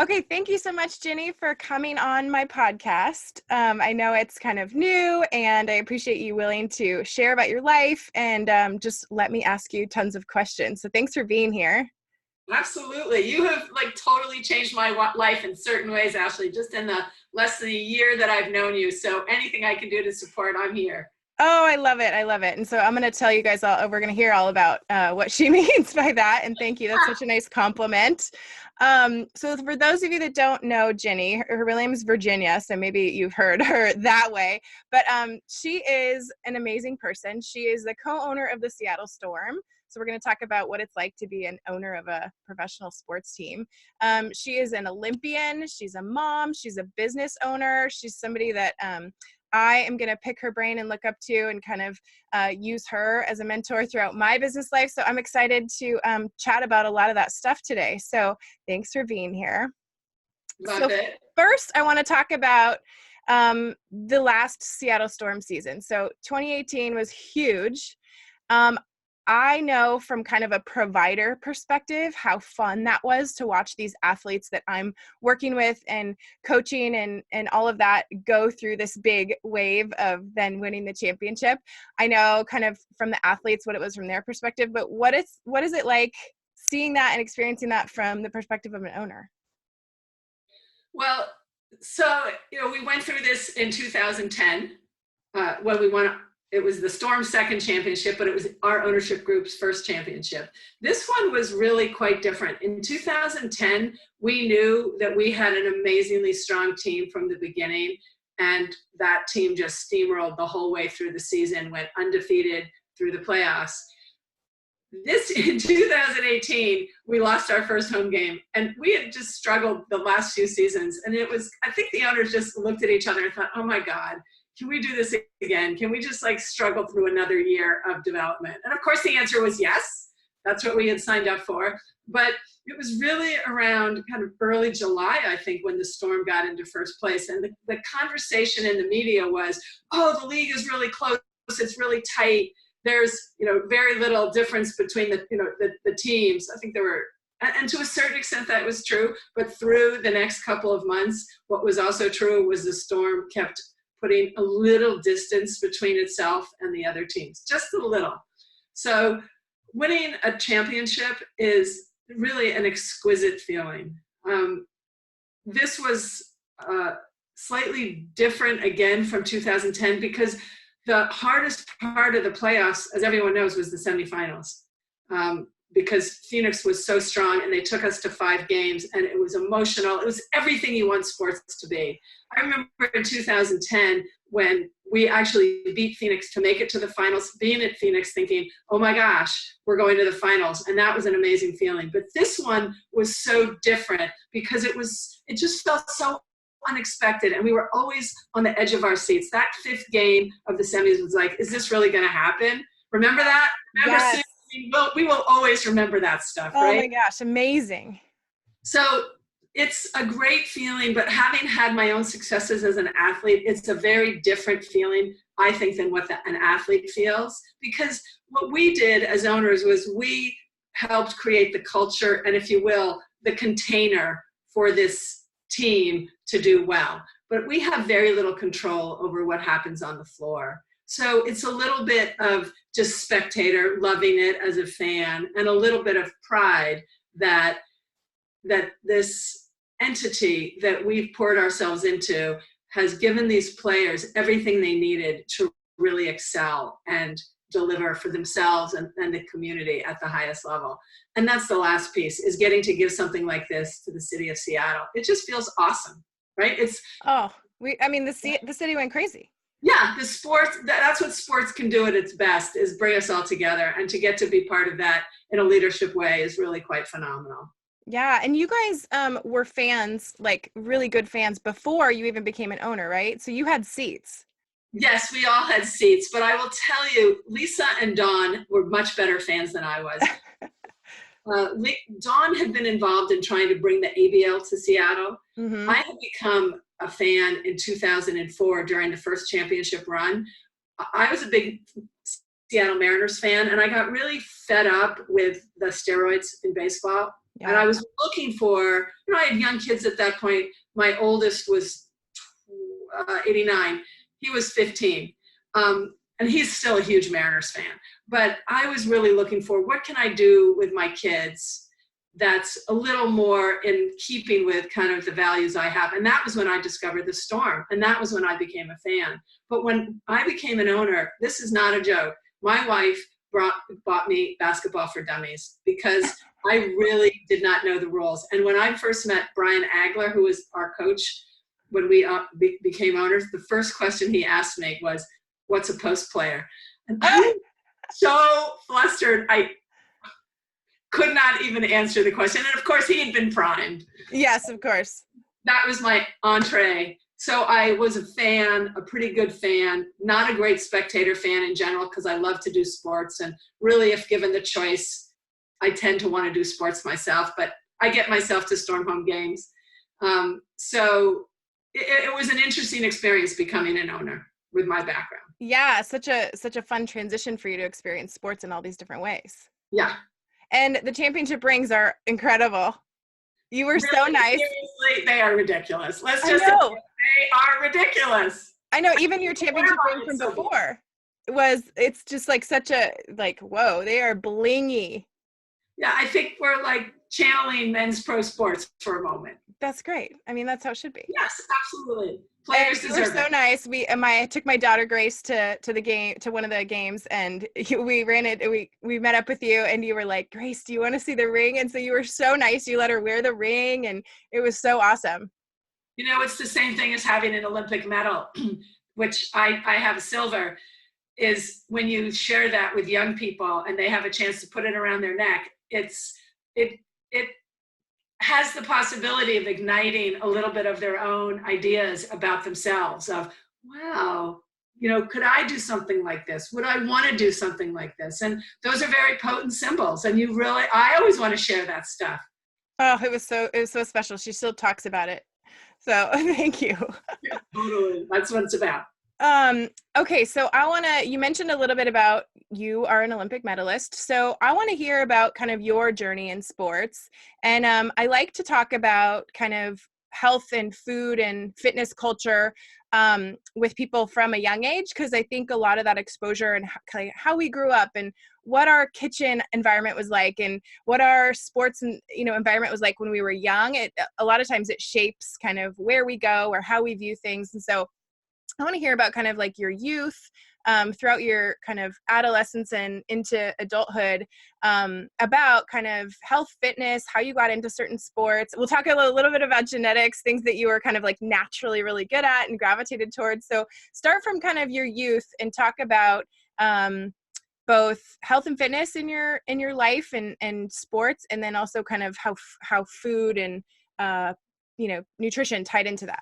Okay, thank you so much, Ginny, for coming on my podcast. I know it's kind of new, and I appreciate you willing to share about your life and just let me ask you tons of questions. So thanks for being here. Absolutely. You have totally changed my life in certain ways, Ashley, just in the less than a year that I've known you. So anything I can do to support, I'm here. Oh, I love it. I love it. And so I'm going to tell you guys we're going to hear all about what she means by that. And thank you. That's such a nice compliment. So for those of you that don't know Ginny, her real name is Virginia. So maybe you've heard her that way, but she is an amazing person. She is the co-owner of the Seattle Storm. So we're going to talk about what it's like to be an owner of a professional sports team. She is an Olympian. She's a mom. She's a business owner. She's somebody that I am going to pick her brain and look up to and kind of use her as a mentor throughout my business life. So I'm excited to chat about a lot of that stuff today. So thanks for being here. Love it. First, I want to talk about the last Seattle Storm season. So 2018 was huge. I know from kind of a provider perspective how fun that was to watch these athletes that I'm working with and coaching and all of that go through this big wave of then winning the championship. I know kind of from the athletes what it was from their perspective, but what is it like seeing that and experiencing that from the perspective of an owner? Well, so, we went through this in 2010 when we won. It was the Storm's second championship, but it was our ownership group's first championship. This one was really quite different. In 2010, we knew that we had an amazingly strong team from the beginning, and that team just steamrolled the whole way through the season, went undefeated through the playoffs. In 2018, we lost our first home game, and we had just struggled the last few seasons. And I think the owners just looked at each other and thought, oh my God, can we do this again? Can we just struggle through another year of development? And of course the answer was yes. That's what we had signed up for. But it was really around kind of early July, I think, when the Storm got into first place. And the conversation in the media was, oh, the league is really close. It's really tight. There's, very little difference between the teams. I think there were, and to a certain extent that was true. But through the next couple of months, what was also true was the Storm kept putting a little distance between itself and the other teams, just a little. So winning a championship is really an exquisite feeling. This was slightly different again from 2010 because the hardest part of the playoffs, as everyone knows, was the semifinals. Because Phoenix was so strong and they took us to 5 games and it was emotional. It was everything you want sports to be. I remember in 2010 when we actually beat Phoenix to make it to the finals, being at Phoenix thinking, oh my gosh, we're going to the finals. And that was an amazing feeling. But this one was so different because it just felt so unexpected. And we were always on the edge of our seats. That 5th game of the semis was like, is this really going to happen? Remember that? Yes. We will always remember that stuff, right? Oh my gosh, amazing. So it's a great feeling, but having had my own successes as an athlete, it's a very different feeling, I think, than what an athlete feels. Because what we did as owners was we helped create the culture and, if you will, the container for this team to do well. But we have very little control over what happens on the floor. So it's a little bit of just spectator, loving it as a fan, and a little bit of pride that this entity that we've poured ourselves into has given these players everything they needed to really excel and deliver for themselves and the community at the highest level. And that's the last piece, is getting to give something like this to the city of Seattle. It just feels awesome, right? The city went crazy. Yeah, the sports, that's what sports can do at its best, is bring us all together. And to get to be part of that in a leadership way is really quite phenomenal. Yeah, and you guys were fans, like really good fans, before you even became an owner, right? So you had seats. Yes, we all had seats. But I will tell you, Lisa and Dawn were much better fans than I was. Dawn had been involved in trying to bring the ABL to Seattle. Mm-hmm. I had become a fan in 2004 during the first championship run. I was a big Seattle Mariners fan, and I got really fed up with the steroids in baseball. Yeah. And I was looking for, I had young kids at that point. My oldest was 89. He was 15. And he's still a huge Mariners fan. But I was really looking for, what can I do with my kids that's a little more in keeping with kind of the values I have. And that was when I discovered the Storm. And that was when I became a fan. But when I became an owner, this is not a joke. My wife bought me Basketball for Dummies because I really did not know the rules. And when I first met Brian Agler, who was our coach when we became owners, the first question he asked me was, "What's a post player?" And I was so flustered. I could not even answer the question. And of course, he had been primed. Yes, of course. That was my entree. So I was a fan, a pretty good fan, not a great spectator fan in general, because I love to do sports. And really, if given the choice, I tend to want to do sports myself, but I get myself to Storm home games. So it was an interesting experience becoming an owner with my background. Yeah, such a fun transition for you to experience sports in all these different ways. Yeah. And the championship rings are incredible. You were really, so nice. Seriously, they are ridiculous. Let's just say they are ridiculous. I know, even your championship ring from before it's just like such a, like, whoa, they are blingy. Yeah, I think we're like channeling men's pro sports for a moment. That's great. I mean, that's how it should be. Yes, absolutely. Players deserve it. You were so nice. I took my daughter Grace to the game, to one of the games, and we ran it. We met up with you, and you were like, "Grace, do you want to see the ring?" And so you were so nice. You let her wear the ring, and it was so awesome. You know, it's the same thing as having an Olympic medal, which I have a silver. Is when you share that with young people and they have a chance to put it around their neck. It has the possibility of igniting a little bit of their own ideas about themselves of, wow, could I do something like this? Would I want to do something like this? And those are very potent symbols. And I always want to share that stuff. Oh, it was so special. She still talks about it. So thank you. Yeah, totally. That's what it's about. Okay. So you mentioned a little bit about you are an Olympic medalist. So I want to hear about kind of your journey in sports. And, I like to talk about kind of health and food and fitness culture, with people from a young age, because I think a lot of that exposure and how we grew up and what our kitchen environment was like and what our sports and, environment was like when we were young. A lot of times it shapes kind of where we go or how we view things. And so I want to hear about kind of like your youth, throughout your kind of adolescence and into adulthood, about kind of health, fitness, how you got into certain sports. We'll talk a little bit about genetics, things that you were kind of like naturally really good at and gravitated towards. So start from kind of your youth and talk about, both health and fitness in your life and sports, and then also kind of how food and, nutrition tied into that.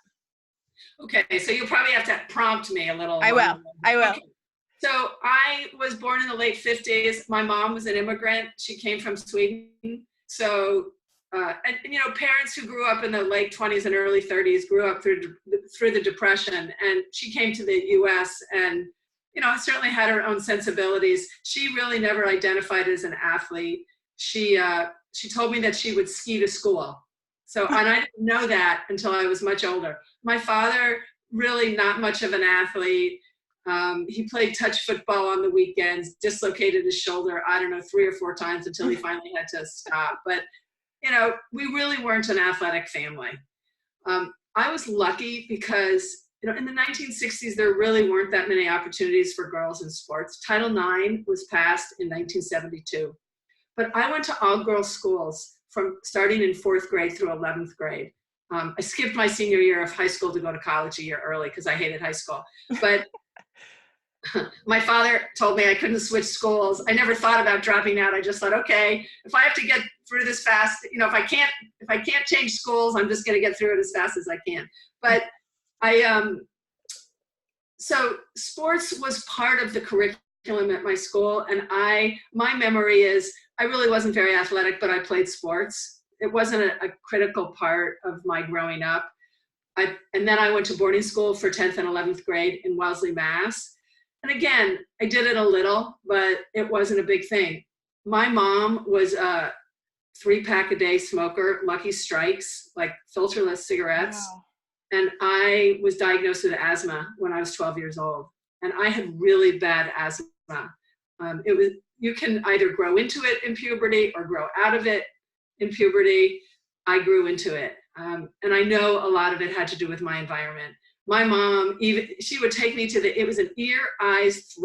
Okay, so you'll probably have to prompt me a little. I will. Okay. So I was born in the late 50s. My mom was an immigrant. She came from Sweden. So, parents who grew up in the late 20s and early 30s grew up through the Depression. And she came to the US and, certainly had her own sensibilities. She really never identified as an athlete. She told me that she would ski to school. So, and I didn't know that until I was much older. My father, really not much of an athlete. He played touch football on the weekends, dislocated his shoulder, 3 or 4 times until he finally had to stop. But, we really weren't an athletic family. I was lucky because, in the 1960s, there really weren't that many opportunities for girls in sports. Title IX was passed in 1972. But I went to all-girls schools from starting in 4th grade through 11th grade. I skipped my senior year of high school to go to college a year early because I hated high school. But my father told me I couldn't switch schools. I never thought about dropping out. I just thought, okay, if I have to get through this fast, if I can't change schools, I'm just going to get through it as fast as I can. But so sports was part of the curriculum at my school. And my memory is I really wasn't very athletic, but I played sports. It wasn't a critical part of my growing up. And then I went to boarding school for 10th and 11th grade in Wellesley, Mass. And again, I did it a little, but it wasn't a big thing. My mom was 3-pack-a-day smoker, Lucky Strikes, like filterless cigarettes. Wow. And I was diagnosed with asthma when I was 12 years old. And I had really bad asthma. You can either grow into it in puberty or grow out of it in puberty. I grew into it. And I know a lot of it had to do with my environment. My mom, she would take me to it was an ear, eyes,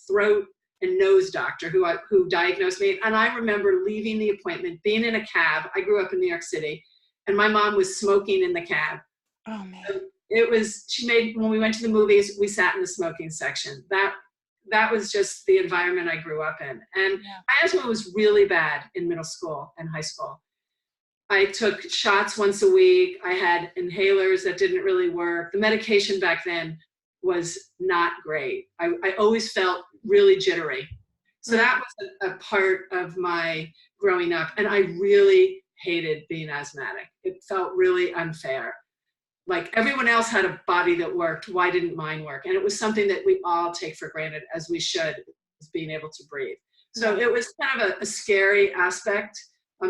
throat, and nose doctor who diagnosed me. And I remember leaving the appointment, being in a cab. I grew up in New York City, and my mom was smoking in the cab. Oh man. When we went to the movies, we sat in the smoking section. That was just the environment I grew up in. And asthma was really bad in middle school and high school. I took shots once a week. I had inhalers that didn't really work. The medication back then was not great. I always felt really jittery. So that was a part of my growing up. And I really hated being asthmatic. It felt really unfair. Like everyone else had a body that worked. Why didn't mine work? And it was something that we all take for granted, as we should, is being able to breathe. So it was kind of a scary aspect.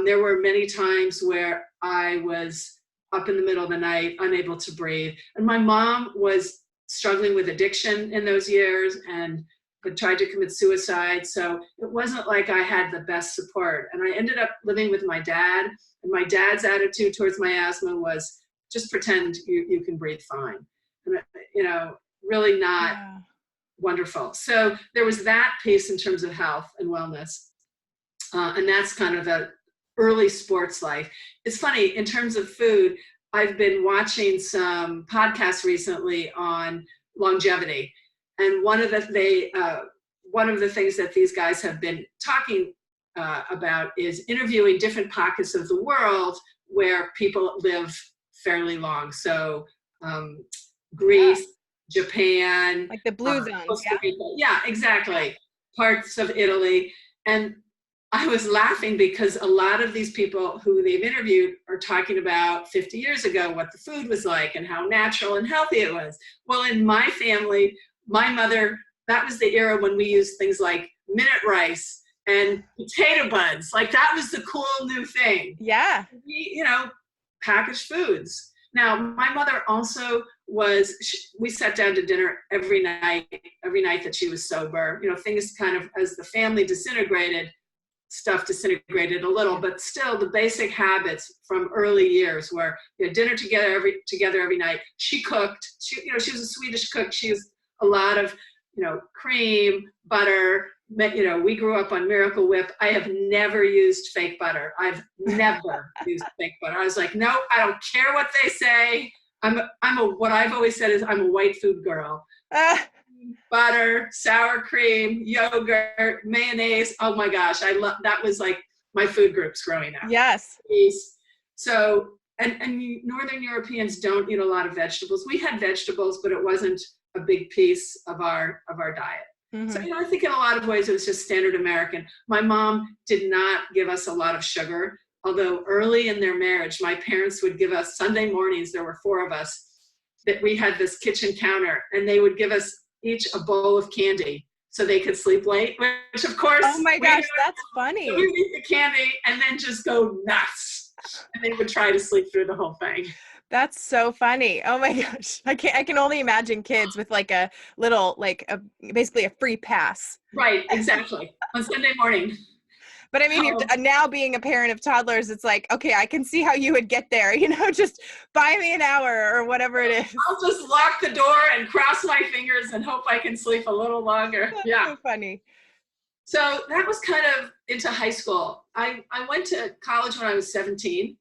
There were many times where I was up in the middle of the night, unable to breathe. And my mom was struggling with addiction in those years and had tried to commit suicide. So it wasn't like I had the best support. And I ended up living with my dad. And my dad's attitude towards my asthma was, just pretend you can breathe fine. And, really not wonderful. So there was that piece in terms of health and wellness. And that's kind of the early sports life. It's funny, in terms of food, I've been watching some podcasts recently on longevity. And one of the things that these guys have been talking about is interviewing different pockets of the world where people live fairly long. So Greece, Japan, like the blue zones. Costa Rica. Yeah, exactly. Parts of Italy. And I was laughing because a lot of these people who they've interviewed are talking about 50 years ago what the food was like and how natural and healthy it was. Well, in my family, my mother, that was the era when we used things like minute rice and potato buns. Like that was the cool new thing. Yeah. Packaged foods. Now, my mother also we sat down to dinner every night that she was sober. Things kind of, as the family disintegrated, stuff disintegrated a little, but still the basic habits from early years where we had dinner together every night. She cooked. She was a Swedish cook. She used a lot of, cream, butter. We grew up on Miracle Whip. I have never used fake butter. I've never used fake butter. I was like, no, I don't care what they say. What I've always said is I'm a white food girl. Butter, sour cream, yogurt, mayonnaise. Oh my gosh. That was like my food groups growing up. Yes. So, and Northern Europeans don't eat a lot of vegetables. We had vegetables, but it wasn't a big piece of our diet. Mm-hmm. So, I think in a lot of ways it was just standard American. My mom did not give us a lot of sugar, although early in their marriage, my parents would give us Sunday mornings, there were 4 of us, that we had this kitchen counter, and they would give us each a bowl of candy so they could sleep late, which of course. Oh my gosh, that's funny. We would eat the candy and then just go nuts. And they would try to sleep through the whole thing. That's so funny. Oh my gosh. I can only imagine kids with like a little, basically a free pass. Right, exactly. On Sunday morning. But I mean, now being a parent of toddlers, it's like, okay, I can see how you would get there, just buy me an hour or whatever it is. I'll just lock the door and cross my fingers and hope I can sleep a little longer. That's so funny. So that was kind of into high school. I went to college when I was 17.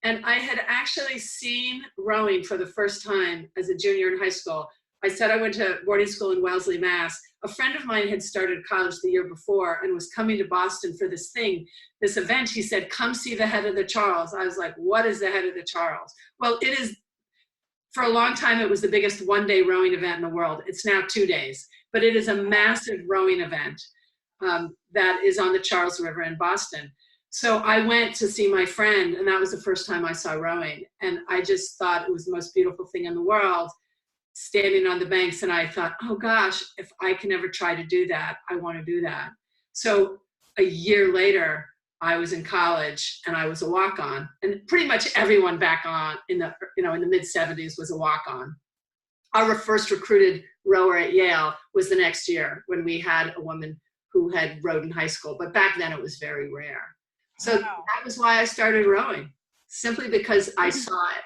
And I had actually seen rowing for the first time as a junior in high school. I said I went to boarding school in Wellesley, Mass. A friend of mine had started college the year before and was coming to Boston for this event. He said, come see the Head of the Charles. I was like, what is the Head of the Charles? Well, it is, for a long time, it was the biggest one-day rowing event in the world. It's now 2 days, but it is a massive rowing event that is on the Charles River in Boston. So I went to see my friend, and that was the first time I saw rowing. And I just thought it was the most beautiful thing in the world, standing on the banks. And I thought, oh gosh, if I can ever try to do that, I want to do that. So a year later, I was in college and I was a walk-on, and pretty much everyone back on in the mid 70s was a walk-on. Our first recruited rower at Yale was the next year when we had a woman who had rowed in high school, but back then it was very rare. So that was why I started rowing, simply because I saw it.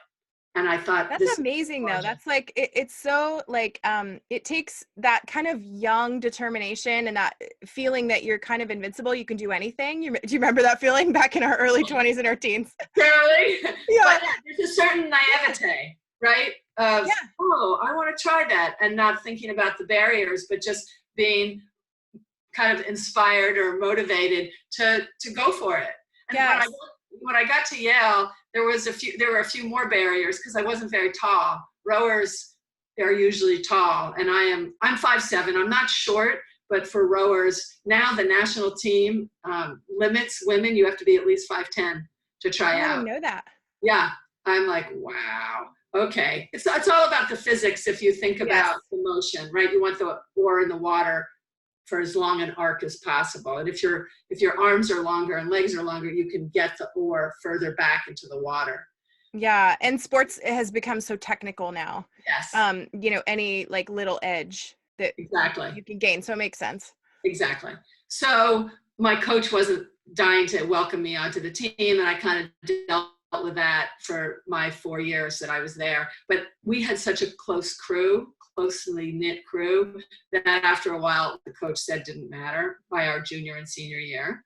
And I thought that's amazing though. That's like, it's so like, it takes that kind of young determination and that feeling that you're kind of invincible. You can do anything. Do you remember that feeling back in our early 20s and our teens? Really? Yeah. But there's a certain naivete, right? Of, oh, I want to try that, and not thinking about the barriers, but just being kind of inspired or motivated to go for it. And when I got to Yale, there were a few more barriers because I wasn't very tall. Rowers are usually tall, and I'm 5'7". I'm not short, but for rowers now, the national team limits women. You have to be at least 5'10" to try out. I didn't know that. Yeah, I'm like, wow. Okay, it's all about the physics. If you think about the motion, right? You want the oar in the water for as long an arc as possible. And if your arms are longer and legs are longer, you can get the oar further back into the water. Yeah. And sports has become so technical now. Yes. Any like little edge that you can gain. So it makes sense. Exactly. So my coach wasn't dying to welcome me onto the team, and I kind of dealt with that for my 4 years that I was there. But we had such a closely knit crew, that after a while the coach said didn't matter by our junior and senior year.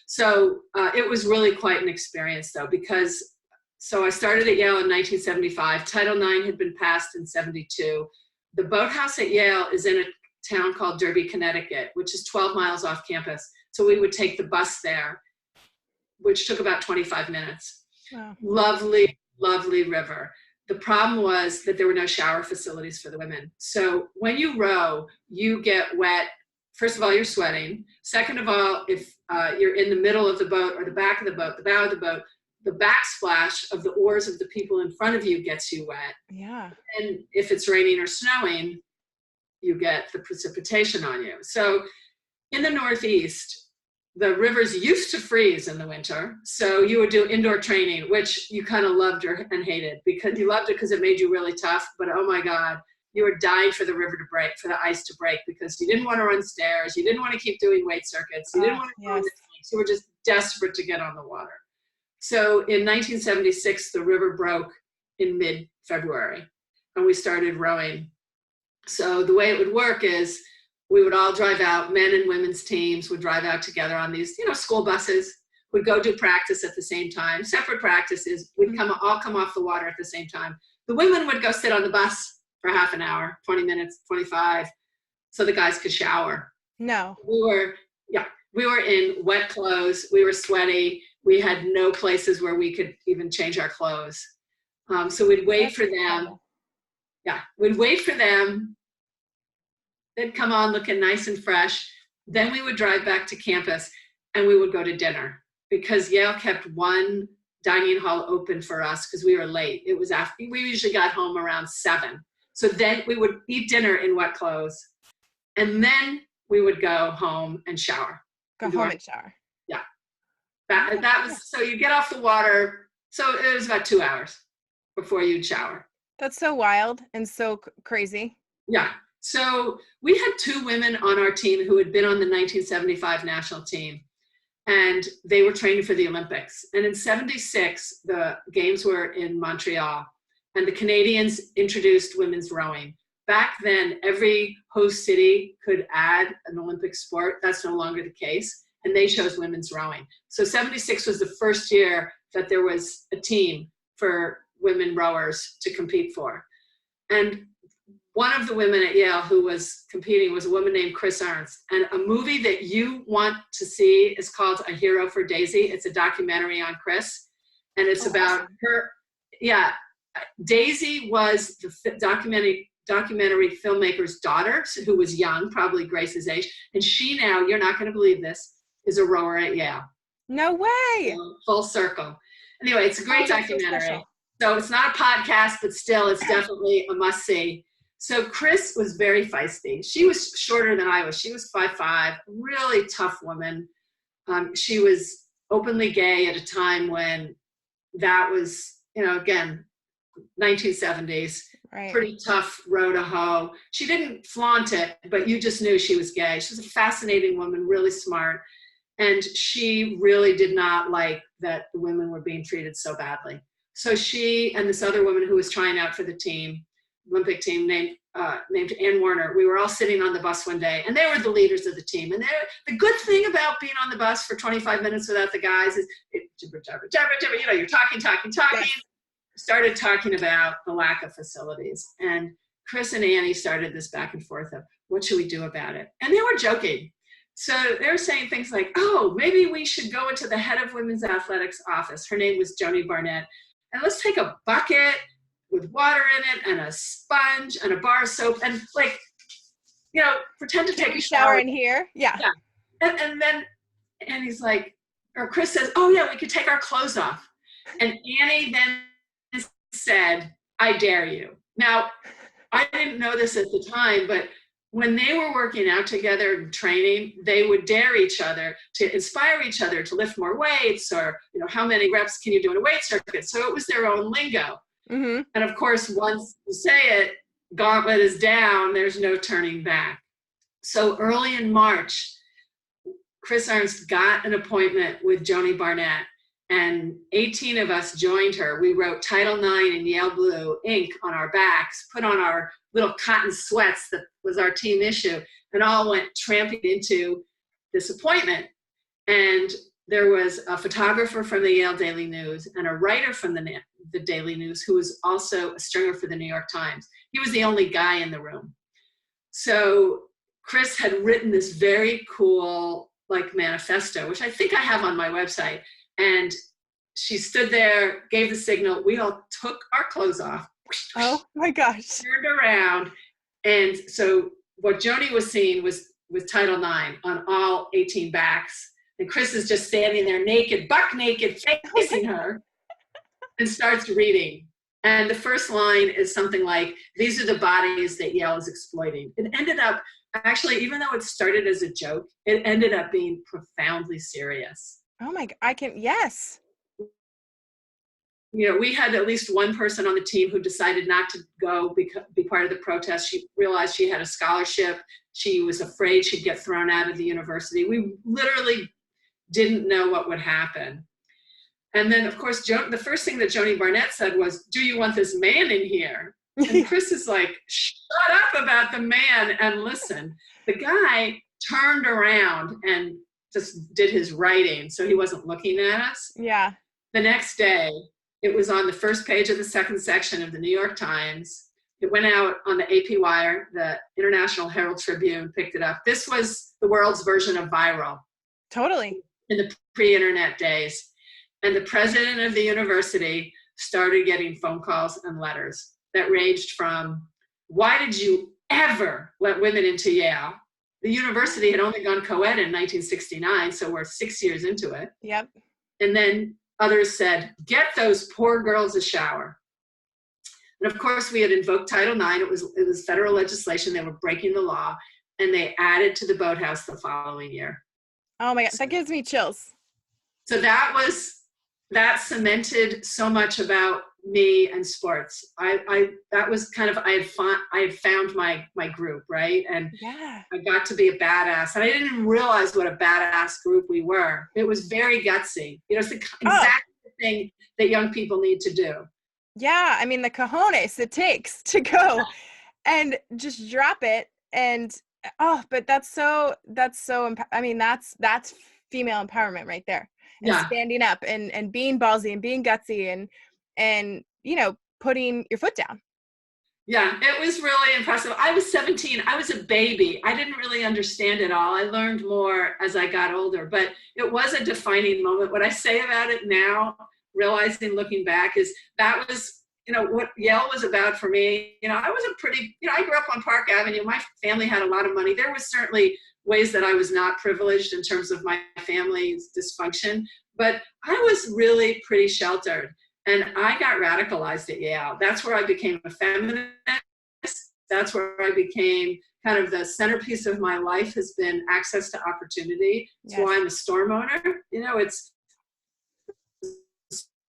So it was really quite an experience though, because I started at Yale in 1975. Title IX had been passed in 72. The boathouse at Yale is in a town called Derby, Connecticut, which is 12 miles off campus. So we would take the bus there, which took about 25 minutes. Wow. Lovely, lovely river. The problem was that there were no shower facilities for the women. So when you row, you get wet. First of all, you're sweating. Second of all, if you're in the middle of the boat or the back of the boat, the bow of the boat, the backsplash of the oars of the people in front of you gets you wet. Yeah. And if it's raining or snowing, you get the precipitation on you. So in the Northeast, the rivers used to freeze in the winter. So you would do indoor training, which you kind of loved and hated, because you loved it because it made you really tough. But oh my God, you were dying for the river to break, for the ice to break, because you didn't want to run stairs. You didn't want to keep doing weight circuits. You didn't want to go on the tanks. You were just desperate to get on the water. So in 1976, the river broke in mid-February, and we started rowing. So the way it would work is we would all drive out, men and women's teams would drive out together on these, school buses, would go do practice at the same time, separate practices, we'd all come off the water at the same time. The women would go sit on the bus for half an hour, 20 minutes, 25, so the guys could shower. No. We were in wet clothes, we were sweaty, we had no places where we could even change our clothes. So we'd wait for them. Yeah, we'd wait for them. They'd come on looking nice and fresh. Then we would drive back to campus and we would go to dinner, because Yale kept one dining hall open for us because we were late. It was after, we usually got home around 7. So then we would eat dinner in wet clothes, and then we would go home and shower. Go home and shower. Yeah. That was, so you get off the water. So it was about 2 hours before you'd shower. That's so wild and so crazy. Yeah. So we had 2 women on our team who had been on the 1975 national team, and they were training for the Olympics. And in 76, the games were in Montreal, and the Canadians introduced women's rowing. Back then, every host city could add an Olympic sport. That's no longer the case. And they chose women's rowing. So 76 was the first year that there was a team for women rowers to compete for. And one of the women at Yale who was competing was a woman named Chris Ernst. And a movie that you want to see is called A Hero for Daisy. It's a documentary on Chris. And it's about her. Yeah. Daisy was the documentary filmmaker's daughter, who was young, probably Grace's age. And she now, you're not going to believe this, is a rower at Yale. No way. Full circle. Anyway, it's a great documentary. So it's not a podcast, but still, it's definitely a must-see. So Chris was very feisty. She was shorter than I was. She was 5'5", really tough woman. She was openly gay at a time when that was, again, 1970s, Right. pretty tough row to hoe. She didn't flaunt it, but you just knew she was gay. She was a fascinating woman, really smart. And she really did not like that the women were being treated so badly. So she and this other woman who was trying out for the team, Olympic team, named Ann Warner, we were all sitting on the bus one day, and they were the leaders of the team. And the good thing about being on the bus for 25 minutes without the guys is, you're talking. Yes. Started talking about the lack of facilities. And Chris and Annie started this back and forth of, what should we do about it? And they were joking. So they were saying things like, oh, maybe we should go into the head of women's athletics office. Her name was Joni Barnett. And let's take a bucket with water in it and a sponge and a bar of soap and pretend to take a shower in here. Yeah. And then Annie's like, or Chris says, oh yeah, we could take our clothes off. And Annie then said, I dare you. Now, I didn't know this at the time, but when they were working out together and training, they would dare each other to inspire each other to lift more weights, or, how many reps can you do in a weight circuit? So it was their own lingo. Mm-hmm. And of course, once you say it, gauntlet is down, there's no turning back. So early in March, Chris Ernst got an appointment with Joni Barnett, and 18 of us joined her. We wrote Title IX in Yale blue ink on our backs, put on our little cotton sweats that was our team issue, and all went tramping into this appointment. And there was a photographer from the Yale Daily News and a writer from the Daily News who was also a stringer for the New York Times. He was the only guy in the room. So Chris had written this very cool manifesto, which I think I have on my website. And she stood there, gave the signal. We all took our clothes off. Oh my gosh. Turned around. And so what Joni was seeing was Title IX on all 18 backs. And Chris is just standing there naked, buck naked, facing her, and starts reading. And the first line is something like, these are the bodies that Yale is exploiting. It ended up, actually, even though it started as a joke, it ended up being profoundly serious. Oh my God, yes. We had at least one person on the team who decided not to go be part of the protest. She realized she had a scholarship. She was afraid she'd get thrown out of the university. We literally didn't know what would happen. And then, of course, the first thing that Joni Barnett said was, do you want this man in here? And Chris is like, shut up about the man and listen. The guy turned around and just did his writing, so he wasn't looking at us. Yeah. The next day, it was on the first page of the second section of the New York Times. It went out on the AP Wire. The International Herald Tribune picked it up. This was the world's version of viral. Totally. In the pre-internet days. And the president of the university started getting phone calls and letters that ranged from, why did you ever let women into Yale? The university had only gone co-ed in 1969, so we're 6 years into it. Yep. And then others said, get those poor girls a shower. And of course, we had invoked Title IX. It was federal legislation. They were breaking the law, and they added to the boathouse the following year. Oh my God, that gives me chills. So that cemented so much about me and sports. I had found my group, right? And yeah. I got to be a badass, and I didn't even realize what a badass group we were. It was very gutsy. It's the exact thing that young people need to do. Yeah, I mean, the cojones it takes to go and just drop it. And but that's female empowerment right there. And standing up and being ballsy and being gutsy and putting your foot down. Yeah, it was really impressive. I was 17. I was a baby. I didn't really understand it all. I learned more as I got older, but it was a defining moment. What I say about it now, realizing, looking back, is that was, what Yale was about for me. I was I grew up on Park Avenue. My family had a lot of money. There was certainly ways that I was not privileged in terms of my family's dysfunction, but I was really pretty sheltered. And I got radicalized at Yale. That's where I became a feminist. That's where I became kind of the centerpiece of my life has been access to opportunity. That's why I'm a storm owner.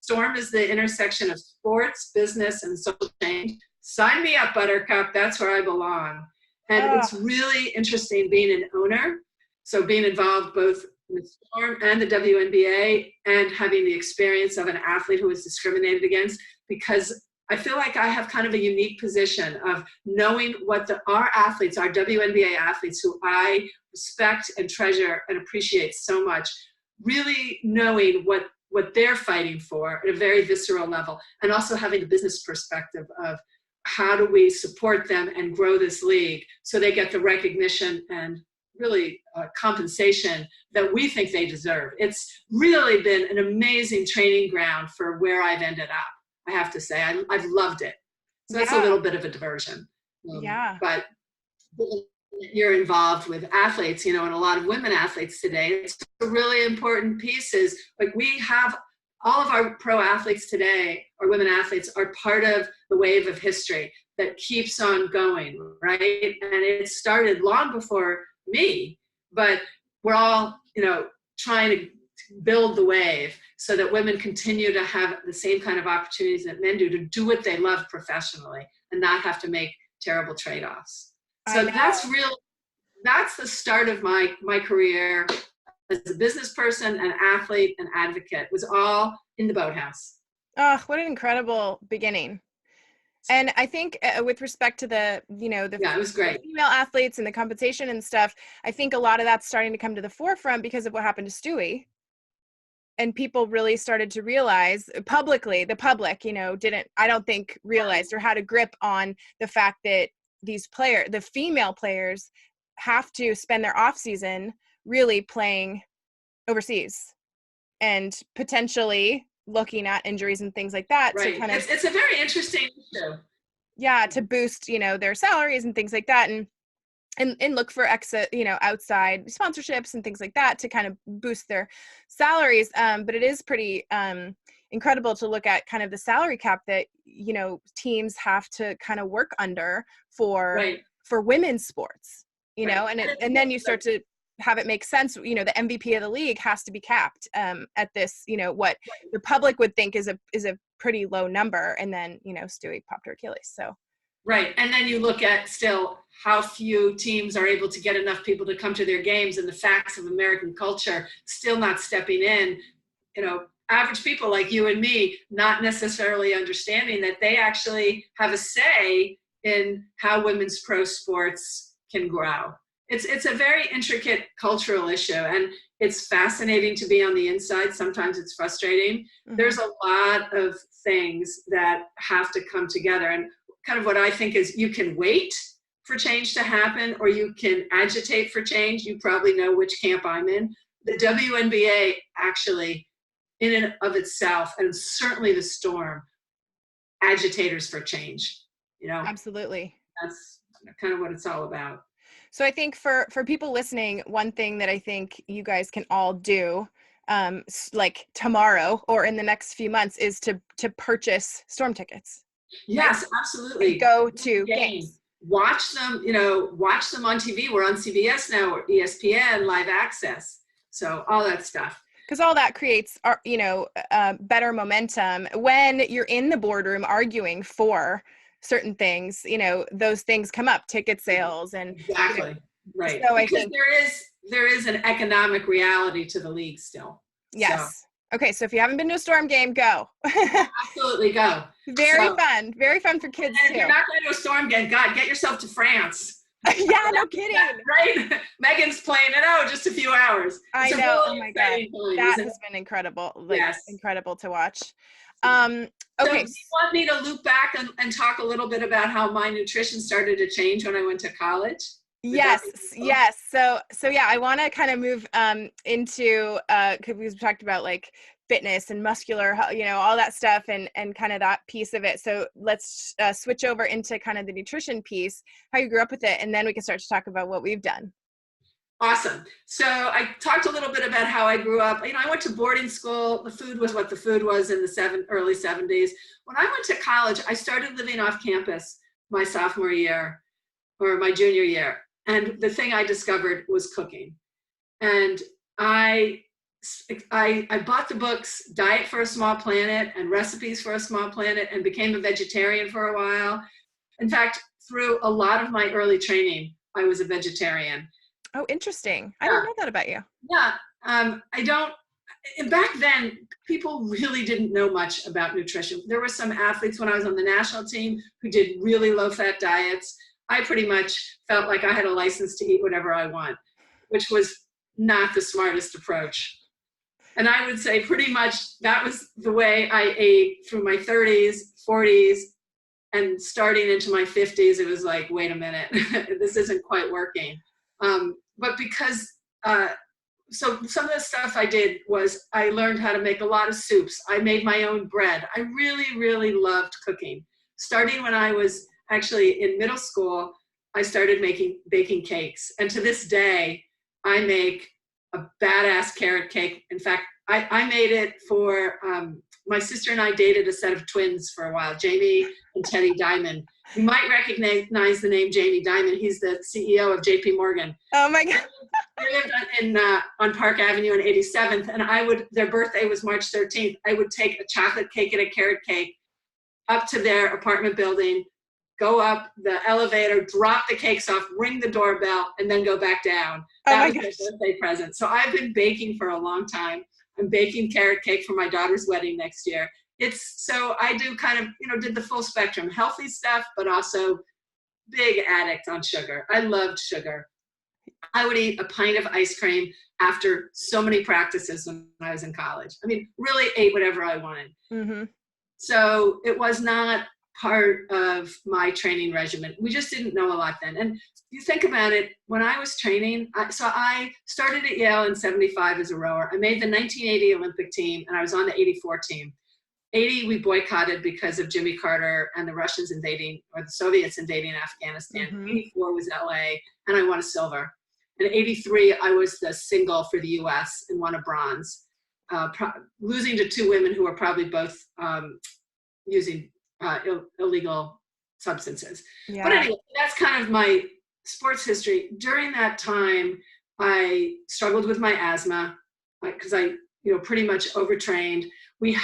STORM is the intersection of sports, business, and social change. Sign me up, Buttercup. That's where I belong. And it's really interesting being an owner. So being involved both with STORM and the WNBA and having the experience of an athlete who was discriminated against, because I feel like I have kind of a unique position of knowing what our athletes, our WNBA athletes, who I respect and treasure and appreciate so much, really knowing what they're fighting for at a very visceral level, and also having the business perspective of how do we support them and grow this league so they get the recognition and really compensation that we think they deserve. It's really been an amazing training ground for where I've ended up. I have to say, I've loved it. So that's a little bit of a diversion. But you're involved with athletes, and a lot of women athletes today. It's a really important piece is like we have all of our pro athletes today, or women athletes, are part of the wave of history that keeps on going, right? And it started long before me, but we're all, trying to build the wave so that women continue to have the same kind of opportunities that men do what they love professionally and not have to make terrible trade-offs. So that's the start of my career as a business person, an athlete, an advocate, was all in the boathouse. Oh, what an incredible beginning. And I think with respect to the it was great. Female athletes and the compensation and stuff, I think a lot of that's starting to come to the forefront because of what happened to Stewie. And people really started to realize publicly, the public, I don't think realized or had a grip on the fact that the female players have to spend their off season really playing overseas and potentially looking at injuries and things like that. Right. To kind of, it's a very interesting issue. Yeah, to boost, their salaries and things like that, and look for outside sponsorships and things like that to kind of boost their salaries. But it is pretty incredible to look at kind of the salary cap that teams have to kind of work under for women's sports. And then you start to have it make sense. The MVP of the league has to be capped at this, what the public would think is a pretty low number. And then, Stewie popped her Achilles. So. Right. And then you look at still how few teams are able to get enough people to come to their games, and the facts of American culture still not stepping in, average people like you and me, not necessarily understanding that they actually have a say in how women's pro sports can grow. It's a very intricate cultural issue, and it's fascinating to be on the inside. Sometimes it's frustrating. Mm-hmm. There's a lot of things that have to come together, and kind of what I think is you can wait for change to happen, or you can agitate for change. You probably know which camp I'm in. The WNBA actually, in and of itself, and certainly the STORM, agitators for change. Absolutely. That's kind of what it's all about. So I think for people listening, one thing that I think you guys can all do, like tomorrow or in the next few months, is to purchase STORM tickets. Yes, absolutely. And go to games. Watch them, watch them on TV. We're on CBS now, or ESPN, live access. So all that stuff. Because all that creates, better momentum when you're in the boardroom arguing for certain things. Those things come up, ticket sales and exactly right. So because I think there is an economic reality to the league still. Yes. So. Okay, so if you haven't been to a STORM game, go. Absolutely go. Very fun for kids and if you're not going to a STORM game, God, get yourself to France. Yeah, no kidding. Right? Megan's playing it just a few hours. I know. Oh my God. That has been incredible. Incredible to watch. Okay. So do you want me to loop back and talk a little bit about how my nutrition started to change when I went to college? Yes. So yeah, I want to kind of move into because we've talked about like fitness and muscular, all that stuff and kind of that piece of it. So let's switch over into kind of the nutrition piece, how you grew up with it, and then we can start to talk about what we've done. Awesome. So I talked a little bit about how I grew up. I went to boarding school. The food was what the food was in the early 70s. When I went to college, I started living off campus my sophomore year or my junior year. And the thing I discovered was cooking. And I I bought the books Diet for a Small Planet and Recipes for a Small Planet and became a vegetarian for a while. In fact, through a lot of my early training, I was a vegetarian. Oh, interesting. I didn't know that about you. Yeah. Back then, people really didn't know much about nutrition. There were some athletes when I was on the national team who did really low-fat diets. I pretty much felt like I had a license to eat whatever I want, which was not the smartest approach. And I would say pretty much that was the way I ate through my 30s, 40s, and starting into my 50s, it was like, wait a minute, this isn't quite working. But because, so some of the stuff I did was I learned how to make a lot of soups. I made my own bread. I really, really loved cooking. Starting when I was actually in middle school, I started baking cakes. And to this day, I make a badass carrot cake. In fact, I made it for, my sister and I dated a set of twins for a while, Jamie and Teddy Diamond. You might recognize the name Jamie Dimon. He's the CEO of JP Morgan. Oh my God. They lived on Park Avenue on 87th, and their birthday was March 13th. I would take a chocolate cake and a carrot cake up to their apartment building, go up the elevator, drop the cakes off, ring the doorbell, and then go back down. That was their birthday present. So I've been baking for a long time. I'm baking carrot cake for my daughter's wedding next year. So I do kind of, did the full spectrum, healthy stuff, but also big addict on sugar. I loved sugar. I would eat a pint of ice cream after so many practices when I was in college. I mean, really ate whatever I wanted. Mm-hmm. So it was not part of my training regimen. We just didn't know a lot then. And you think about it, when I was training, so I started at Yale in 75 as a rower. I made the 1980 Olympic team, and I was on the 84 team. 80 we boycotted because of Jimmy Carter and the Russians invading, or the Soviets invading Afghanistan. Mm-hmm. 84 was LA, and I won a silver. In 83, I was the single for the US and won a bronze, losing to two women who were probably both using illegal substances. Yeah. But anyway, that's kind of my sports history. During that time, I struggled with my asthma because I pretty much overtrained. We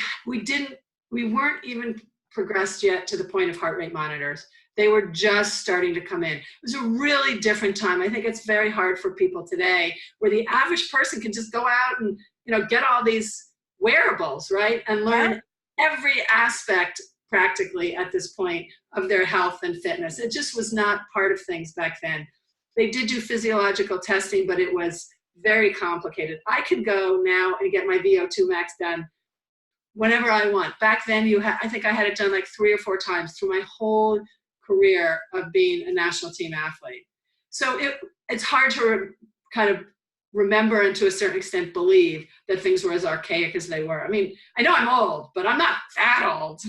weren't even progressed yet to the point of heart rate monitors. They were just starting to come in. It was a really different time. I think it's very hard for people today where the average person can just go out and, get all these wearables, right? And learn every aspect practically at this point of their health and fitness. It just was not part of things back then. They did do physiological testing, but it was very complicated. I could go now and get my VO2 max done whenever I want. Back then, I think I had it done like 3 or 4 times through my whole career of being a national team athlete. So it's hard to kind of remember and to a certain extent believe that things were as archaic as they were. I mean, I know I'm old, but I'm not that old.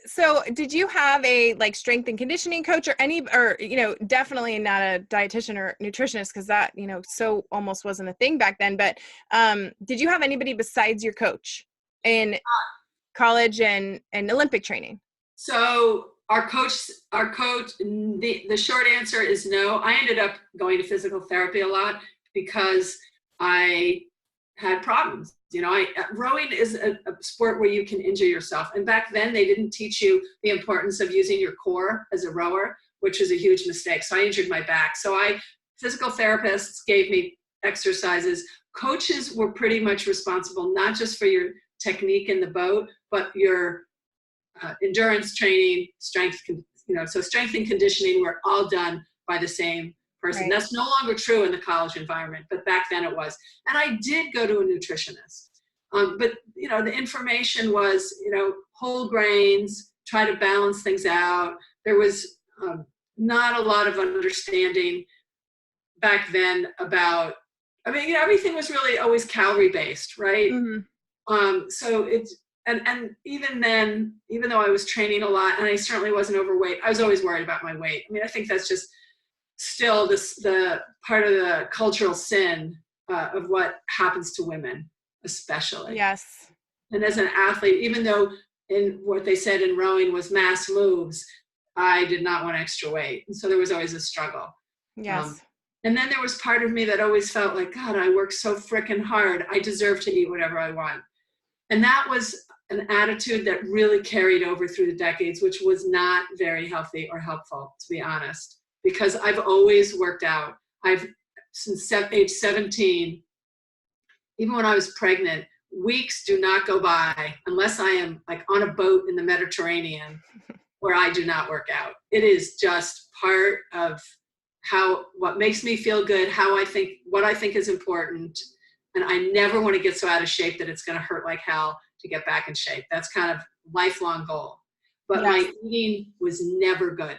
So did you have a strength and conditioning coach or definitely not a dietitian or nutritionist, because that, so almost wasn't a thing back then, but did you have anybody besides your coach in college and Olympic training? So our coach, the short answer is no. I ended up going to physical therapy a lot because I had problems. Rowing is a sport where you can injure yourself. And back then they didn't teach you the importance of using your core as a rower, which was a huge mistake. So I injured my back. So physical therapists gave me exercises. Coaches were pretty much responsible, not just for your technique in the boat, but your endurance training, strength, so strength and conditioning were all done by the same person. Right. That's no longer true in the college environment, but back then it was. And I did go to a nutritionist. But, the information was, whole grains, try to balance things out. There was not a lot of understanding back then about, everything was really always calorie based, right? Mm-hmm. So and even then, even though I was training a lot and I certainly wasn't overweight, I was always worried about my weight. I think that's just still the part of the cultural sin of what happens to women, especially. Yes. And as an athlete, even though in what they said in rowing was mass moves, I did not want extra weight. And so there was always a struggle. Yes. And then there was part of me that always felt like, God, I work so frickin' hard. I deserve to eat whatever I want. And that was an attitude that really carried over through the decades, which was not very healthy or helpful, to be honest, because I've always worked out. Since age 17, even when I was pregnant, weeks do not go by unless I am like on a boat in the Mediterranean where I do not work out. It is just part of what makes me feel good, what I think is important. And I never want to get so out of shape that it's going to hurt like hell to get back in shape. That's kind of lifelong goal. But my eating was never good,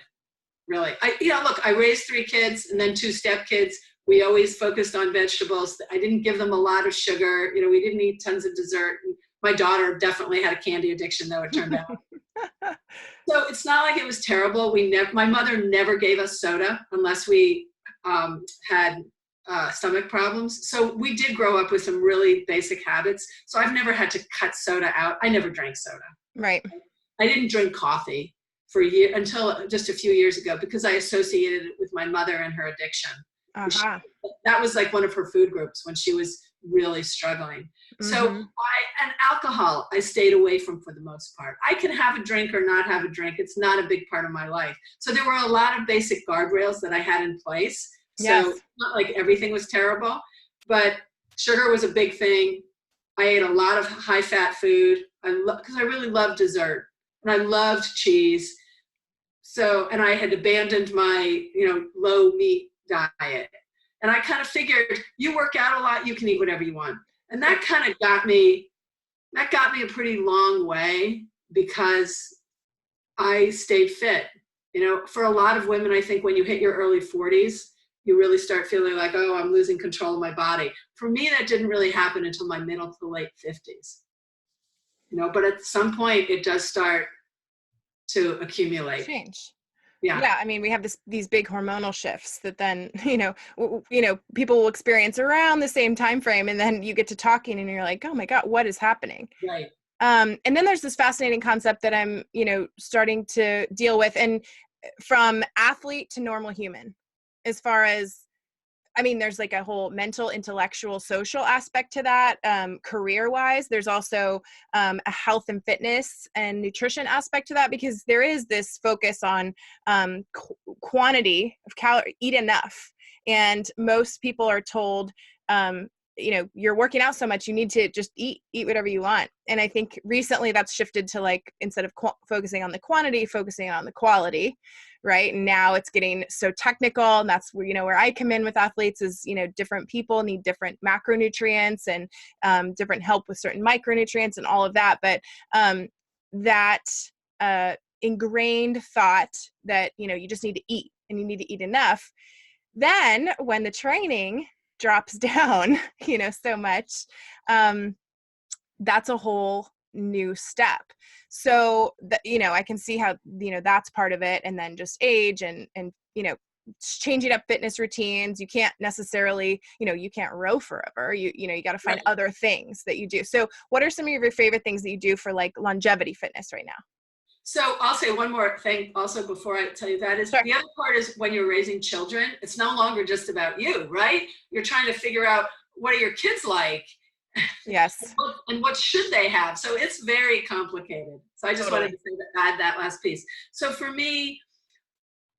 really. I raised 3 kids and then 2 stepkids. We always focused on vegetables. I didn't give them a lot of sugar. We didn't eat tons of dessert. My daughter definitely had a candy addiction, though, it turned out. So it's not like it was terrible. My mother never gave us soda unless we had stomach problems. So we did grow up with some really basic habits. So I've never had to cut soda out. I never drank soda. Right. I didn't drink coffee for a year until just a few years ago because I associated it with my mother and her addiction. Uh-huh. That was like one of her food groups when she was really struggling. Mm-hmm. So and alcohol, I stayed away from for the most part. I can have a drink or not have a drink. It's not a big part of my life. So there were a lot of basic guardrails that I had in place. Yes. So it's not like everything was terrible, but sugar was a big thing. I ate a lot of high fat food because I really loved dessert and I loved cheese. So, and I had abandoned my, low meat diet. And I kind of figured you work out a lot, you can eat whatever you want. And that kind of got me a pretty long way because I stayed fit. For a lot of women, I think when you hit your early 40s, you really start feeling like, oh, I'm losing control of my body. For me, that didn't really happen until my middle to late 50s. But at some point it does start to accumulate. Change. Yeah. Yeah. I mean, we have these big hormonal shifts that then, people will experience around the same time frame. And then you get to talking and you're like, oh my God, what is happening? Right. And then there's this fascinating concept that I'm, starting to deal with, and from athlete to normal human, as far as, there's like a whole mental, intellectual, social aspect to that. Career-wise, there's also a health and fitness and nutrition aspect to that, because there is this focus on quantity of calories, eat enough. And most people are told, you're working out so much, you need to just eat whatever you want. And I think recently that's shifted to, like, instead of focusing on the quantity, focusing on the quality. Right. And now it's getting so technical. And that's where, where I come in with athletes is, different people need different macronutrients and different help with certain micronutrients and all of that. But that ingrained thought that, you just need to eat and you need to eat enough. Then when the training drops down, so much, that's a whole new step. So I can see how, that's part of it. And then just age and changing up fitness routines. You can't necessarily, you can't row forever. You got to find other things that you do. So what are some of your favorite things that you do for, like, longevity fitness right now? So I'll say one more thing also before I tell you that is, sure. The other part is when you're raising children, it's no longer just about you, right? You're trying to figure out, what are your kids like? Yes. And what should they have? So it's very complicated. So I just wanted to add that last piece. So for me,